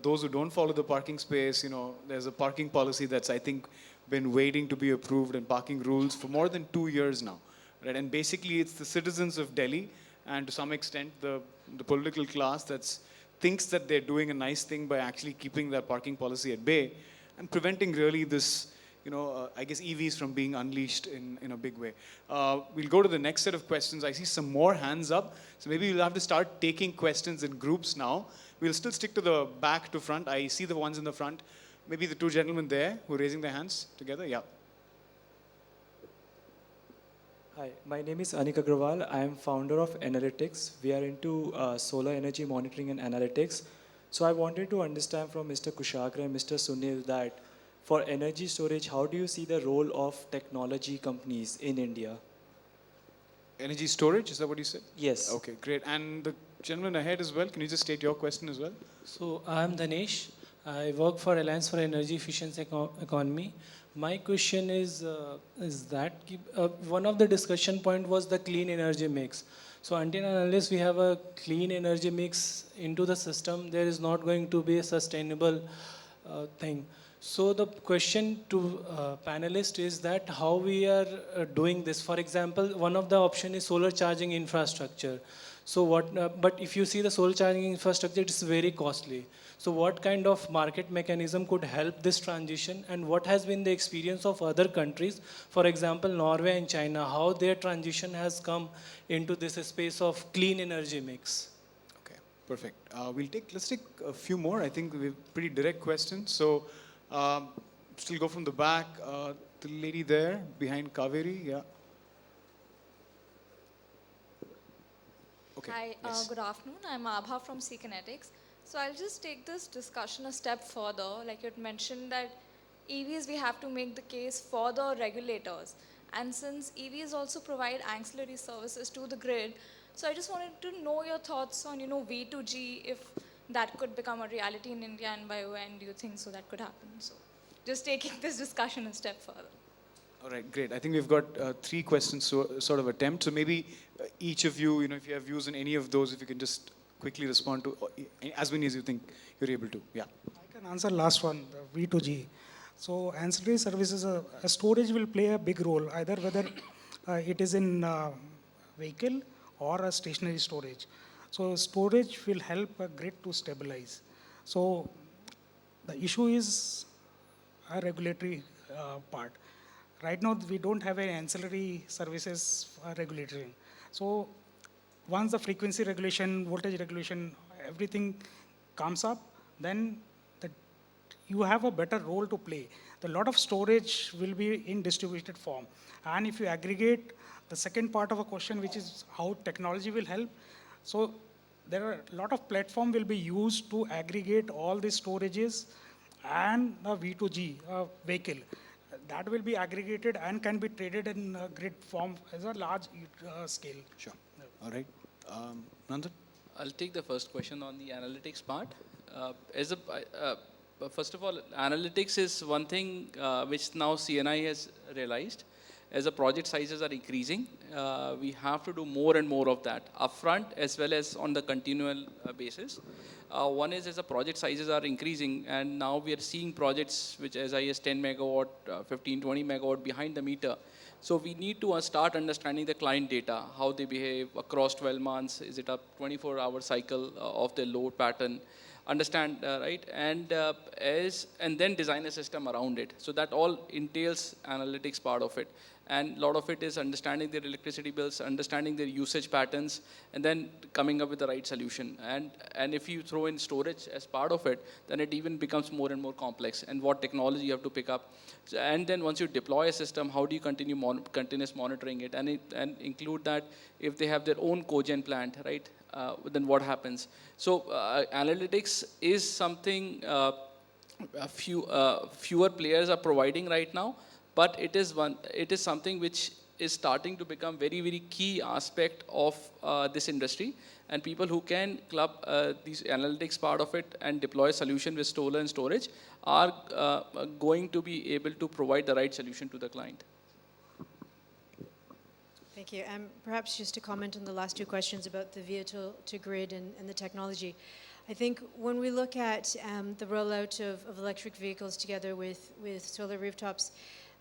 those who don't follow the parking space, you know, there's a parking policy that's, I think, been waiting to be approved, and parking rules for more than 2 years now, right? And basically, it's the citizens of Delhi, and to some extent, the political class that's thinks that they're doing a nice thing by actually keeping that parking policy at bay and preventing really this, you know, I guess EVs from being unleashed in a big way. We'll go to the next set of questions. I see some more hands up, so maybe we'll have to start taking questions in groups now. We'll still stick to the back to front. I see the ones in the front. Maybe the two gentlemen there who are raising their hands together. Yeah. Hi, my name is Anik Agrawal. I am founder of Analytics. We are into solar energy monitoring and analytics. So I wanted to understand from Mr. Kushagra and Mr. Sunil that for energy storage, how do you see the role of technology companies in India? Energy storage, is that what you said? Yes. Okay, great. And the gentleman ahead as well, can you just state your question as well? So I'm Danesh. I work for Alliance for Energy Efficiency Economy. My question is that one of the discussion point was the clean energy mix. So until and unless we have a clean energy mix into the system, there is not going to be a sustainable thing. So the question to panelists is that how we are doing this. For example, one of the option is solar charging infrastructure. So but if you see the solar charging infrastructure, it's very costly. So what kind of market mechanism could help this transition, and what has been the experience of other countries, for example, Norway and China, how their transition has come into this space of clean energy mix? Okay, perfect. Let's take a few more. I think we have pretty direct questions. So still go from the back. The lady there behind Kaveri, yeah. Okay. Hi, yes. good afternoon. I'm Abha from C Kinetics. So I'll just take this discussion a step further. Like you had mentioned that EVs, we have to make the case for the regulators. And since EVs also provide ancillary services to the grid, so I just wanted to know your thoughts on, you know, V2G, if that could become a reality in India, and by when do you think so that could happen? So just taking this discussion a step further. All right, great. I think we've got 3 questions sort of attempt. So maybe each of you, you know, if you have views on any of those, if you can just quickly respond to as many as you think you're able to. Yeah. I can answer last one, the V2G. So ancillary services, storage will play a big role, either whether it is in vehicle or a stationary storage. So storage will help a grid to stabilize. So the issue is a regulatory part. Right now, we don't have any ancillary services regulatory. So once the frequency regulation, voltage regulation, everything comes up, then you have a better role to play. A lot of storage will be in distributed form. And if you aggregate the second part of a question, which is how technology will help. So there are a lot of platform will be used to aggregate all the storages and a V2G vehicle. That will be aggregated and can be traded in grid form as a large scale. Sure. All right. Nandan? I'll take the first question on the analytics part. First of all, analytics is one thing which now CNI has realized. As the project sizes are increasing, we have to do more and more of that upfront as well as on the continual basis. One is as the project sizes are increasing, and now we are seeing projects which as high as 10 megawatt, 15, 20 megawatt behind the meter. So we need to start understanding the client data, how they behave across 12 months. Is it a 24-hour cycle of the load pattern? Understand, right? And then design a system around it. So that all entails analytics part of it. And a lot of it is understanding their electricity bills, understanding their usage patterns, and then coming up with the right solution. And if you throw in storage as part of it, then it even becomes more and more complex, and what technology you have to pick up. And then once you deploy a system, how do you continue continuous monitoring it, and include that if they have their own cogen plant, right? Then what happens? So analytics is something fewer players are providing right now, but it is something which is starting to become very, very key aspect of this industry. And people who can club these analytics part of it and deploy a solution with solar and storage are going to be able to provide the right solution to the client. Thank you. Perhaps just to comment on the last two questions about the vehicle to grid and the technology. I think when we look at the rollout of electric vehicles together with solar rooftops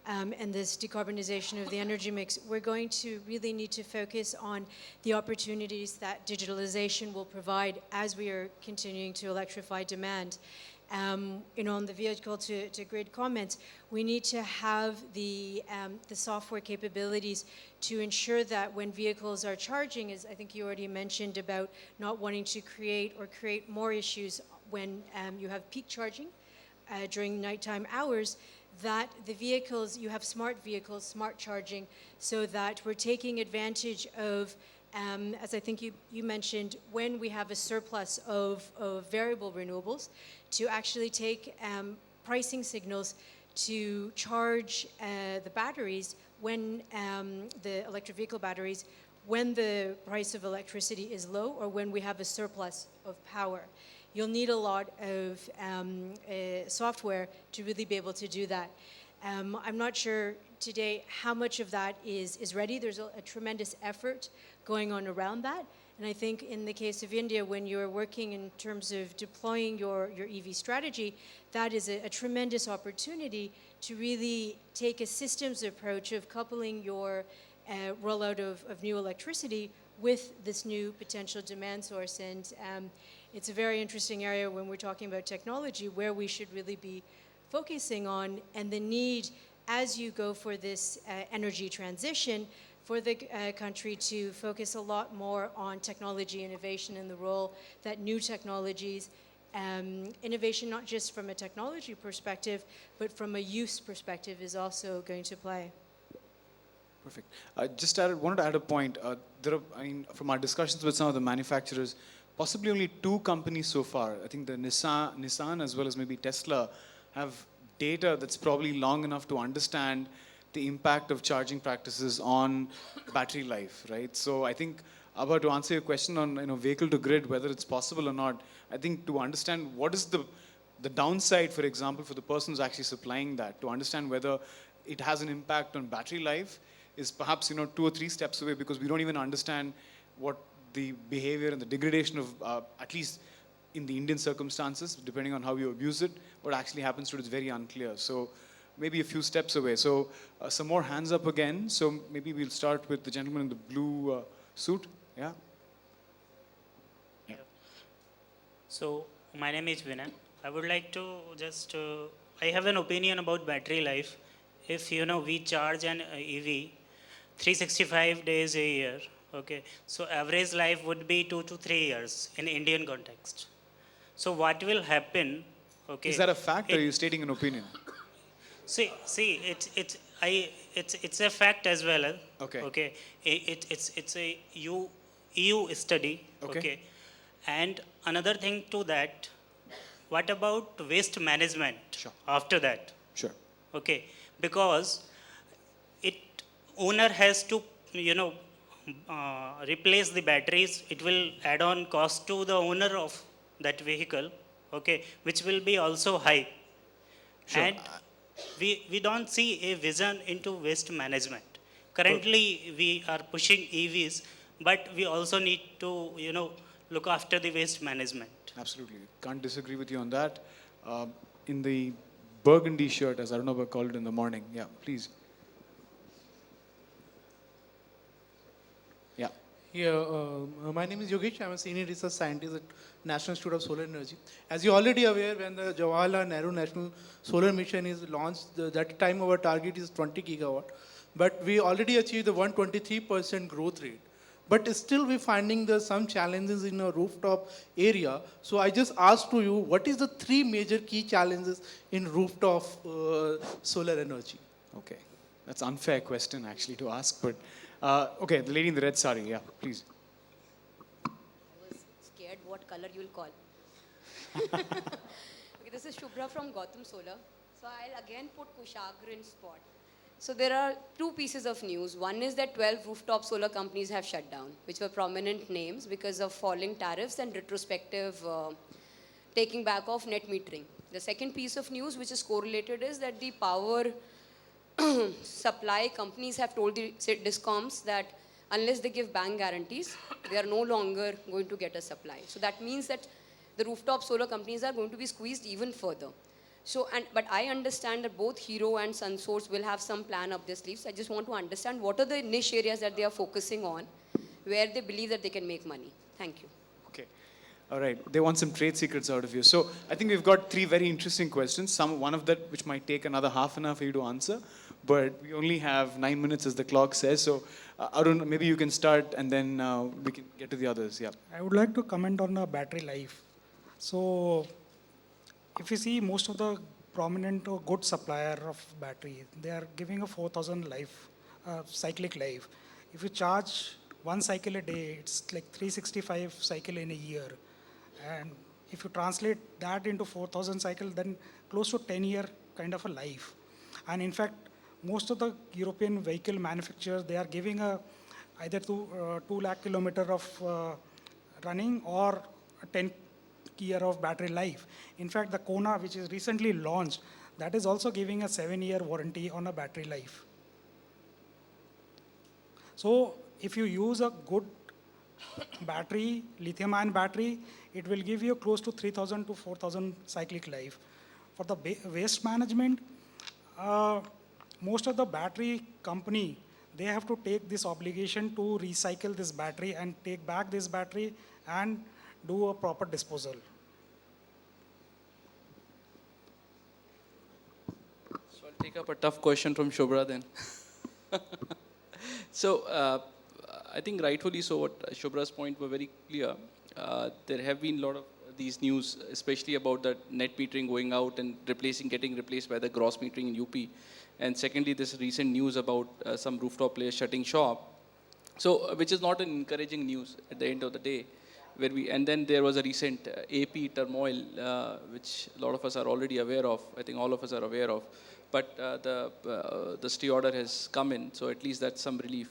and this decarbonization of the energy mix, we're going to really need to focus on the opportunities that digitalization will provide as we are continuing to electrify demand. On the vehicle to grid comments, we need to have the software capabilities to ensure that when vehicles are charging, as I think you already mentioned about not wanting to create more issues when you have peak charging during nighttime hours, that the vehicles, you have smart vehicles, smart charging, so that we're taking advantage of as I think you mentioned, when we have a surplus of variable renewables, to actually take pricing signals to charge the batteries when the electric vehicle batteries, when the price of electricity is low or when we have a surplus of power. You'll need a lot of software to really be able to do that. I'm not sure today how much of that is ready. There's a tremendous effort going on around that. And I think in the case of India, when you're working in terms of deploying your EV strategy, that is a tremendous opportunity to really take a systems approach of coupling your rollout of new electricity with this new potential demand source. And it's a very interesting area when we're talking about technology where we should really be focusing on, and the need as you go for this energy transition for the country to focus a lot more on technology innovation and the role that new technologies, innovation not just from a technology perspective, but from a use perspective is also going to play. Perfect. Wanted to add a point. From our discussions with some of the manufacturers, possibly only two companies so far, I think the Nissan as well as maybe Tesla, have data that's probably long enough to understand the impact of charging practices on battery life, right? So I think, Abha, to answer your question on vehicle to grid, whether it's possible or not, I think to understand what is the downside, for example, for the person who's actually supplying that, to understand whether it has an impact on battery life is perhaps 2 or 3 steps away, because we don't even understand what the behavior and the degradation of, at least in the Indian circumstances, depending on how you abuse it, what actually happens to it is very unclear. So maybe a few steps away. So some more hands up again. So maybe we'll start with the gentleman in the blue suit. Yeah. So my name is Vinay. I would like to just, I have an opinion about battery life. If we charge an EV 365 days a year, okay, so average life would be 2 to 3 years in Indian context. So what will happen? Okay. Is that a fact, or are you stating an opinion? See, it's a fact as well. Okay. Okay. It's a EU study. Okay. And another thing to that, what about waste management? Sure. After that? Sure. Okay. Because owner has to, replace the batteries. It will add on cost to the owner of that vehicle, okay, which will be also high. Sure. And we don't see a vision into waste management. Currently, we are pushing EVs, but we also need to, look after the waste management. Absolutely. Can't disagree with you on that. In the burgundy shirt, as Arunabha called it in the morning. Yeah, please. Yeah. Yeah, my name is Yogesh. I'm a senior research scientist at National Institute of Solar Energy. As you're already aware, when the Jawaharlal Nehru National Solar Mission is launched, that time our target is 20 gigawatt. but we already achieved the 123% growth rate. But still we're finding there's some challenges in a rooftop area. So I just asked to you, what is the 3 major key challenges in rooftop solar energy? Okay, that's unfair question actually to ask, but okay, the lady in the red sari, yeah, please. I was scared what color you'll call. Okay, this is Shubhra from Gotham Solar. So I'll again put Kushagra in spot. So there are 2 pieces of news. One is that 12 rooftop solar companies have shut down, which were prominent names because of falling tariffs and retrospective taking back of net metering. The second piece of news, which is correlated, is that the power supply companies have told the discoms that unless they give bank guarantees, they are no longer going to get a supply. So that means that the rooftop solar companies are going to be squeezed even further. So, but I understand that both Hero and SunSource will have some plan up their sleeves. I just want to understand what are the niche areas that they are focusing on, where they believe that they can make money. Thank you. Okay. All right. They want some trade secrets out of you. So I think we've got 3 very interesting questions. One of that which might take another half an hour for you to answer, but we only have 9 minutes as the clock says. So Arun, maybe you can start and then we can get to the others. Yeah. I would like to comment on the battery life. So if you see most of the prominent or good supplier of battery, they are giving a 4,000 life, cyclic life. If you charge 1 cycle a day, it's like 365 cycle in a year. And if you translate that into 4,000 cycle, then close to 10-year kind of a life. And in fact, most of the European vehicle manufacturers, they are giving either 2 lakh kilometer of running or 10-year of battery life. In fact, the Kona, which is recently launched, that is also giving a 7-year warranty on a battery life. So if you use a good battery, lithium-ion battery, it will give you close to 3,000 to 4,000 cyclic life. For the waste management, most of the battery company, they have to take this obligation to recycle this battery and take back this battery and do a proper disposal. So I'll take up a tough question from Shobra then. So I think rightfully so, what Shobra's point were very clear. There have been a lot of these news, especially about the net metering going out and getting replaced by the gross metering in UP. And secondly, this recent news about some rooftop players shutting shop. So, which is not an encouraging news at the end of the day. And then there was a recent AP turmoil, which a lot of us are already aware of. I think all of us are aware of. But the stay order has come in, so at least that's some relief.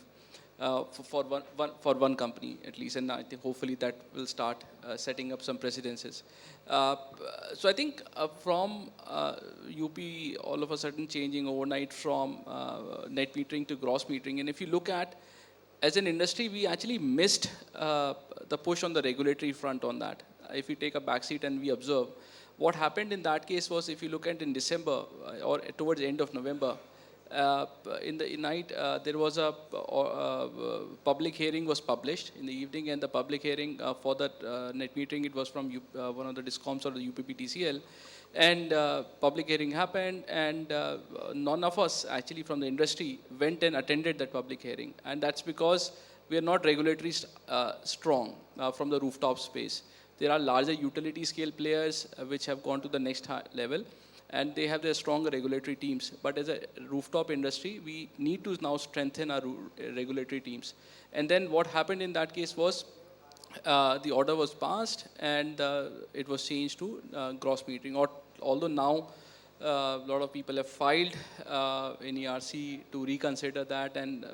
For one company at least, and I think hopefully that will start setting up some precedences. So I think from UP all of a sudden changing overnight from net metering to gross metering, and if you look at as an industry, we actually missed the push on the regulatory front on that. If we take a backseat and we observe, what happened in that case was, if you look at in December or towards the end of November, in the night, there was a public hearing was published in the evening, and the public hearing for that net metering, it was from one of the discoms or the UPPTCL, and public hearing happened, and none of us actually from the industry went and attended that public hearing, and that's because we are not regulatory strong from the rooftop space. There are larger utility scale players which have gone to the next level, and they have their stronger regulatory teams. But as a rooftop industry, we need to now strengthen our regulatory teams. And then what happened in that case was, the order was passed, and it was changed to gross metering. Although now a lot of people have filed in ERC to reconsider that, and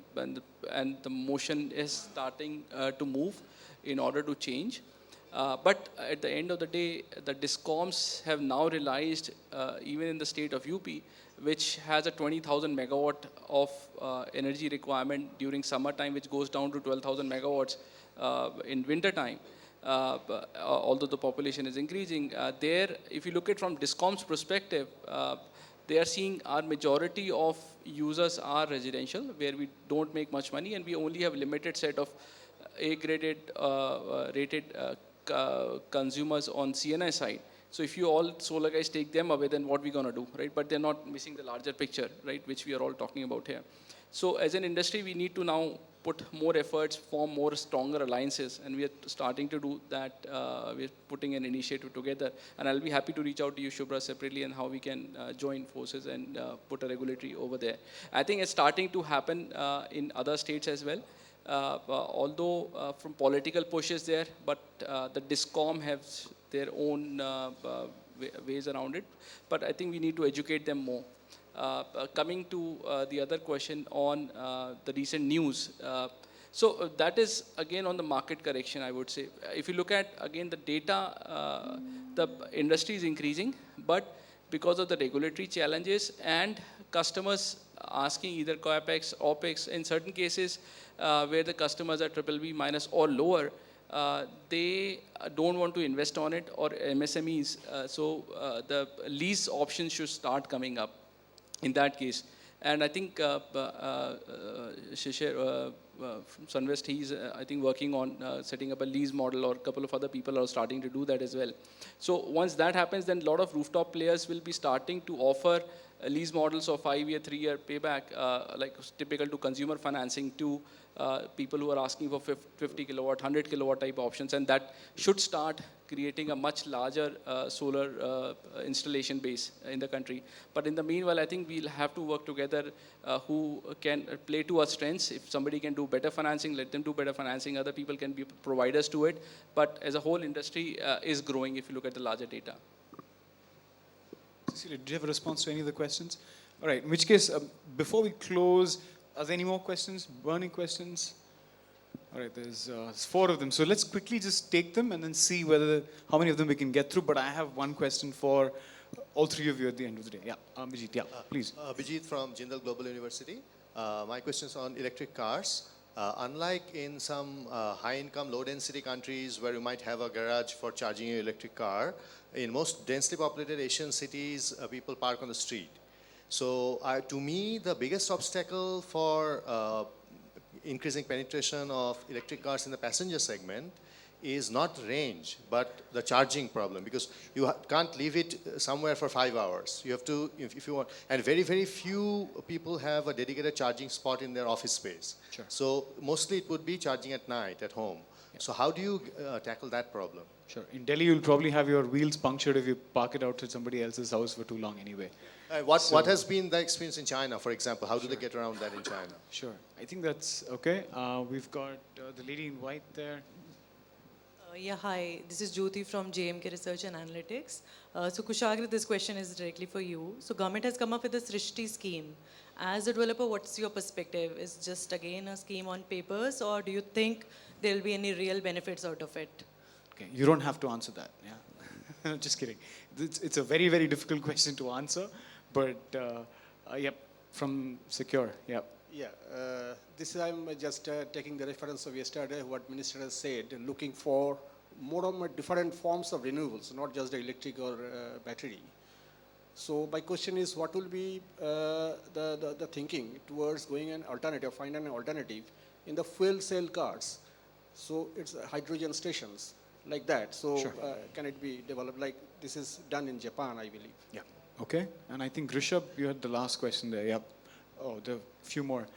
the motion is starting to move in order to change. But at the end of the day, the discoms have now realized, even in the state of UP, which has a 20,000 megawatt of energy requirement during summertime, which goes down to 12,000 megawatts in winter time, although the population is increasing. There, if you look at from discom's perspective, they are seeing our majority of users are residential, where we don't make much money, and we only have a limited set of A-graded rated consumers on CNI side. So if you all solar guys take them away, then what we gonna do, right? But they're not missing the larger picture, right? Which we are all talking about here. So as an industry, we need to now put more efforts, form more stronger alliances, and we are starting to do that. We're putting an initiative together, and I'll be happy to reach out to you, Shubhra, separately, and how we can join forces and put a regulatory over there. I think it's starting to happen in other states as well. Although from political pushes there, but the DISCOM has their own ways around it. But I think we need to educate them more. Coming to the other question on the recent news. So that is again on the market correction, I would say. If you look at again the data, the industry is increasing, but because of the regulatory challenges and customers asking either CapEx, OpEx, in certain cases where the customers are BBB minus or lower, they don't want to invest on it, or MSMEs. So the lease options should start coming up in that case. And I think Shishir from Sunwest, he's I think working on setting up a lease model, or a couple of other people are starting to do that as well. So once that happens, then a lot of rooftop players will be starting to offer lease models of 5-year, 3-year payback, like typical to consumer financing to people who are asking for 50 kilowatt, 100 kilowatt type options, and that should start creating a much larger solar installation base in the country. But in the meanwhile, I think we'll have to work together who can play to our strengths. If somebody can do better financing, let them do better financing. Other people can be providers to it. But as a whole, industry is growing if you look at the larger data. Cecilia, do you have a response to any of the questions? All right, in which case, before we close, are there any more questions, burning questions? All right, there's 4 of them. So let's quickly just take them and then see how many of them we can get through. But I have one question for all 3 of you at the end of the day. Yeah, Abhijit, yeah, please. Abhijit from Jindal Global University. My question is on electric cars. Unlike in some high-income, low-density countries where you might have a garage for charging your electric car, in most densely populated Asian cities, people park on the street. So to me, the biggest obstacle for increasing penetration of electric cars in the passenger segment is not range, but the charging problem, because you can't leave it somewhere for 5 hours. You have to, if you want, and very, very few people have a dedicated charging spot in their office space. Sure. So mostly it would be charging at night, at home. Yeah. So how do you tackle that problem? Sure. In Delhi, you'll probably have your wheels punctured if you park it outside somebody else's house for too long anyway. What has been the experience in China, for example? How do they get around that in China? Sure. I think that's okay. We've got the lady in white there. Yeah, hi. This is Jyoti from JMK Research and Analytics. So Kushagra, this question is directly for you. So government has come up with this Srishti scheme. As a developer, what's your perspective? Is just again a scheme on papers, or do you think there'll be any real benefits out of it? Okay, you don't have to answer that. Yeah, just kidding. It's a very, very difficult question to answer. But yep, from Secure. Yep. Yeah, this is I'm just taking the reference of yesterday, what Minister has said, looking for more and more different forms of renewables, not just the electric or battery. So my question is, what will be the thinking towards going an alternative, finding an alternative in the fuel cell cars? So it's hydrogen stations like that. So Sure. Can it be developed like this is done in Japan, I believe? Yeah. Okay. And I think Rishabh, you had the last question there. Yep. Oh, there are a few more.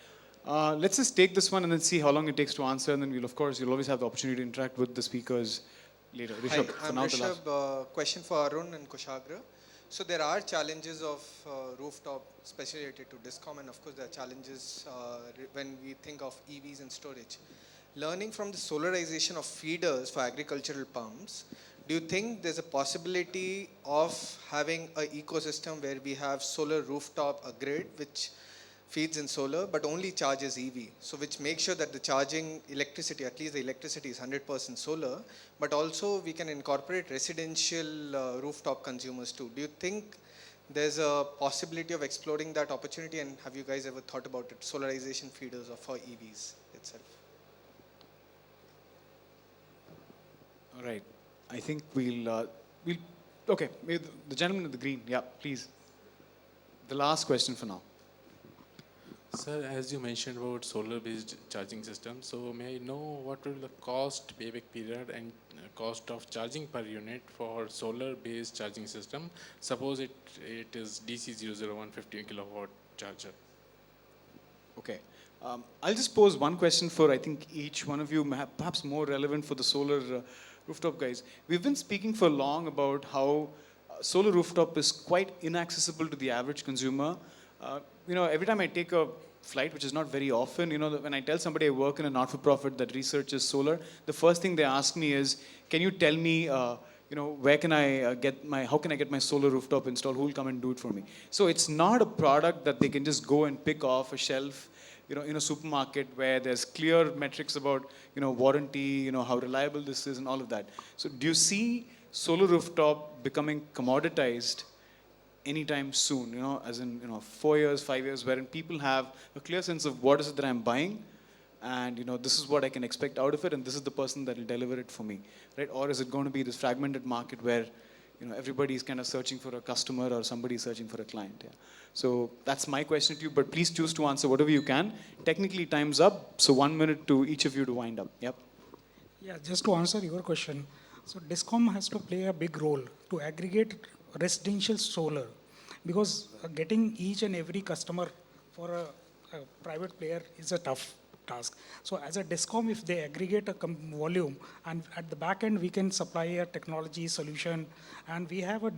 Let's just take this one and then see how long it takes to answer. And then we'll, of course, you'll always have the opportunity to interact with the speakers later. Rishabh, Hi, I'm Rishabh. Question for Arun and Kushagra. So there are challenges of rooftop, especially related to DISCOM, and of course there are challenges when we think of EVs and storage. Learning from the solarization of feeders for agricultural pumps, do you think there's a possibility of having an ecosystem where we have solar rooftop, a grid which feeds in solar but only charges EV? So which makes sure that the charging electricity, at least the electricity is 100% solar, but also we can incorporate residential rooftop consumers too. Do you think there's a possibility of exploring that opportunity, and have you guys ever thought about it, solarization feeders for EVs itself? All right. I think we'll okay, maybe the gentleman in the green. Yeah, please. The last question for now. Sir, as you mentioned about solar-based charging system, so may I know what will the cost, payback period, and cost of charging per unit for solar-based charging system? Suppose it is DC 00150 kilowatt charger. Okay. I'll just pose one question for, I think, each one of you, perhaps more relevant for the solar rooftop guys. We've been speaking for long about how solar rooftop is quite inaccessible to the average consumer. Every time I take a flight, which is not very often, when I tell somebody I work in a not-for-profit that researches solar, the first thing they ask me is, can you tell me, where can I how can I get my solar rooftop installed? Who will come and do it for me? So it's not a product that they can just go and pick off a shelf, in a supermarket where there's clear metrics about, warranty, how reliable this is and all of that. So do you see solar rooftop becoming commoditized anytime soon, as in, 4 years, 5 years, wherein people have a clear sense of what is it that I'm buying, and this is what I can expect out of it, and this is the person that will deliver it for me, right? Or is it going to be this fragmented market where, everybody is kind of searching for a customer or somebody is searching for a client? Yeah. So that's my question to you, but please choose to answer whatever you can. Technically, time's up, so 1 minute to each of you to wind up. Yep. Yeah, just to answer your question. So DISCOM has to play a big role to aggregate residential solar, because getting each and every customer for a private player is a tough task. So as a DISCOM, if they aggregate a volume, and at the back end we can supply a technology solution, and we have a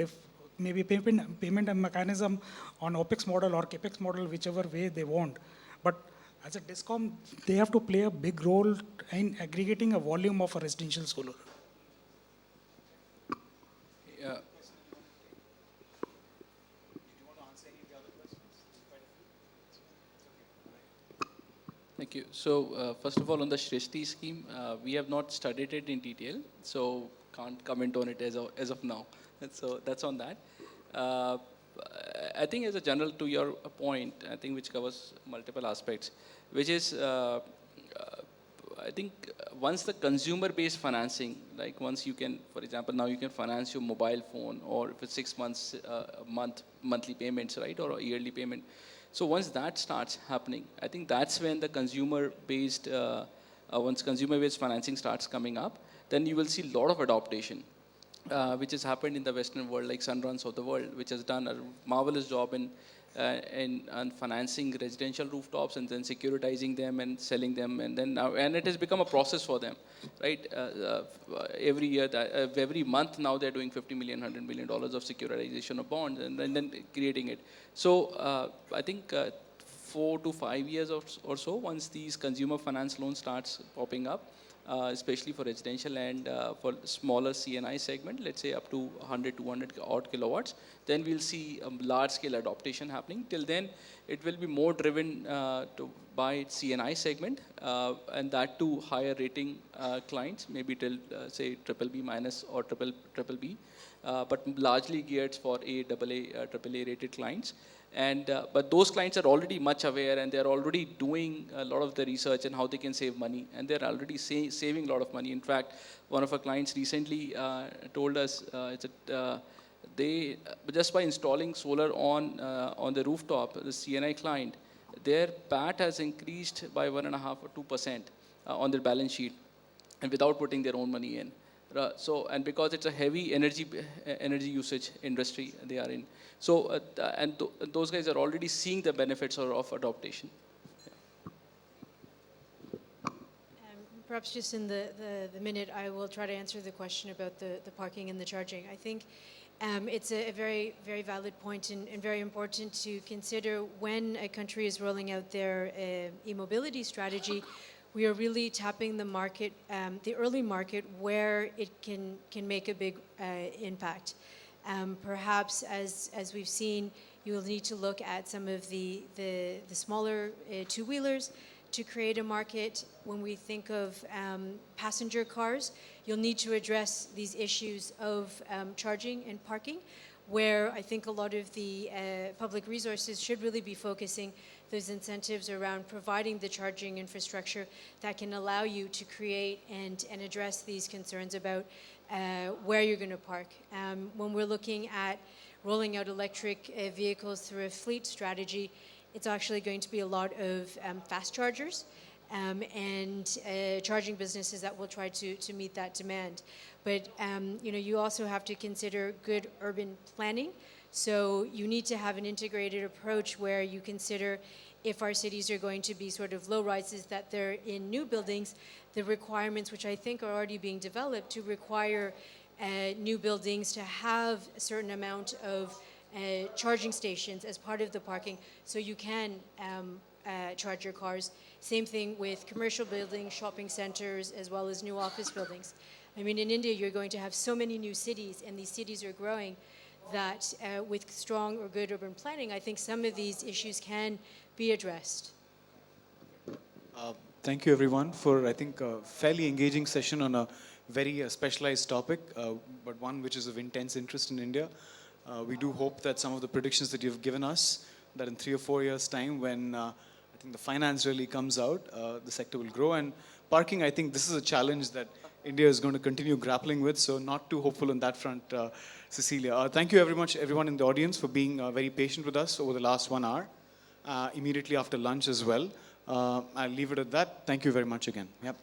maybe payment mechanism on OPEX model or CAPEX model, whichever way they want. But as a DISCOM, they have to play a big role in aggregating a volume of a residential solar. Yeah. Thank you. So first of all, on the Shrishti scheme, we have not studied it in detail, so can't comment on it as of now. So that's on that. I think as a general to your point, I think which covers multiple aspects, which is I think once the consumer-based financing, like once you can, for example, now you can finance your mobile phone, or if it's 6 months, monthly payments, right, or a yearly payment. So once that starts happening, I think that's when the consumer-based, once consumer-based financing starts coming up, then you will see a lot of adoption, which has happened in the Western world, like Sunruns of the world, which has done a marvelous job in financing residential rooftops and then securitizing them and selling them, and then now, and it has become a process for them, right? Every year, every month now they're doing $50 million, $100 million of securitization of bonds, and then creating it. So I think 4 to 5 years or so, once these consumer finance loans starts popping up, especially for residential and for smaller CNI segment, let's say up to 100, 200 odd kilowatts, then we'll see large scale adoption happening. Till then, it will be more driven by CNI segment, and that to higher rating clients, maybe till say BBB minus or triple B, but largely geared for AAA rated clients. And but those clients are already much aware, and they're already doing a lot of the research and how they can save money, and they're already saving a lot of money. In fact, one of our clients recently told us they just by installing solar on the rooftop, the CNI client, their PAT has increased by 1.5 or 2% on their balance sheet, and without putting their own money in. So, and because it's a heavy energy usage industry they are in, so those guys are already seeing the benefits of adoption. Perhaps just in the minute, I will try to answer the question about the parking and the charging. I think it's a very, very valid point and very important to consider when a country is rolling out their e-mobility strategy. We are really tapping the market, the early market, where it can make a big impact. Perhaps, as we've seen, you will need to look at some of the smaller two-wheelers to create a market. When we think of passenger cars, you'll need to address these issues of charging and parking, where I think a lot of the public resources should really be focusing those incentives around providing the charging infrastructure that can allow you to create and address these concerns about where you're going to park. When we're looking at rolling out electric vehicles through a fleet strategy, it's actually going to be a lot of fast chargers. and charging businesses that will try to meet that demand. But you also have to consider good urban planning. So you need to have an integrated approach where you consider, if our cities are going to be sort of low rises, that they're in new buildings, the requirements, which I think are already being developed, to require new buildings to have a certain amount of charging stations as part of the parking, so you can charge your cars. Same thing with commercial buildings, shopping centers, as well as new office buildings. I mean, in India, you're going to have so many new cities, and these cities are growing, that with strong or good urban planning, I think some of these issues can be addressed. Thank you, everyone, for, I think, a fairly engaging session on a very specialized topic, but one which is of intense interest in India. We do hope that some of the predictions that you've given us, that in 3 or 4 years' time, when I think the finance really comes out, the sector will grow. And parking, I think this is a challenge that India is going to continue grappling with, so not too hopeful on that front, Cecilia. Thank you very much, everyone in the audience, for being very patient with us over the last 1 hour, immediately after lunch as well. I'll leave it at that. Thank you very much again. Yep.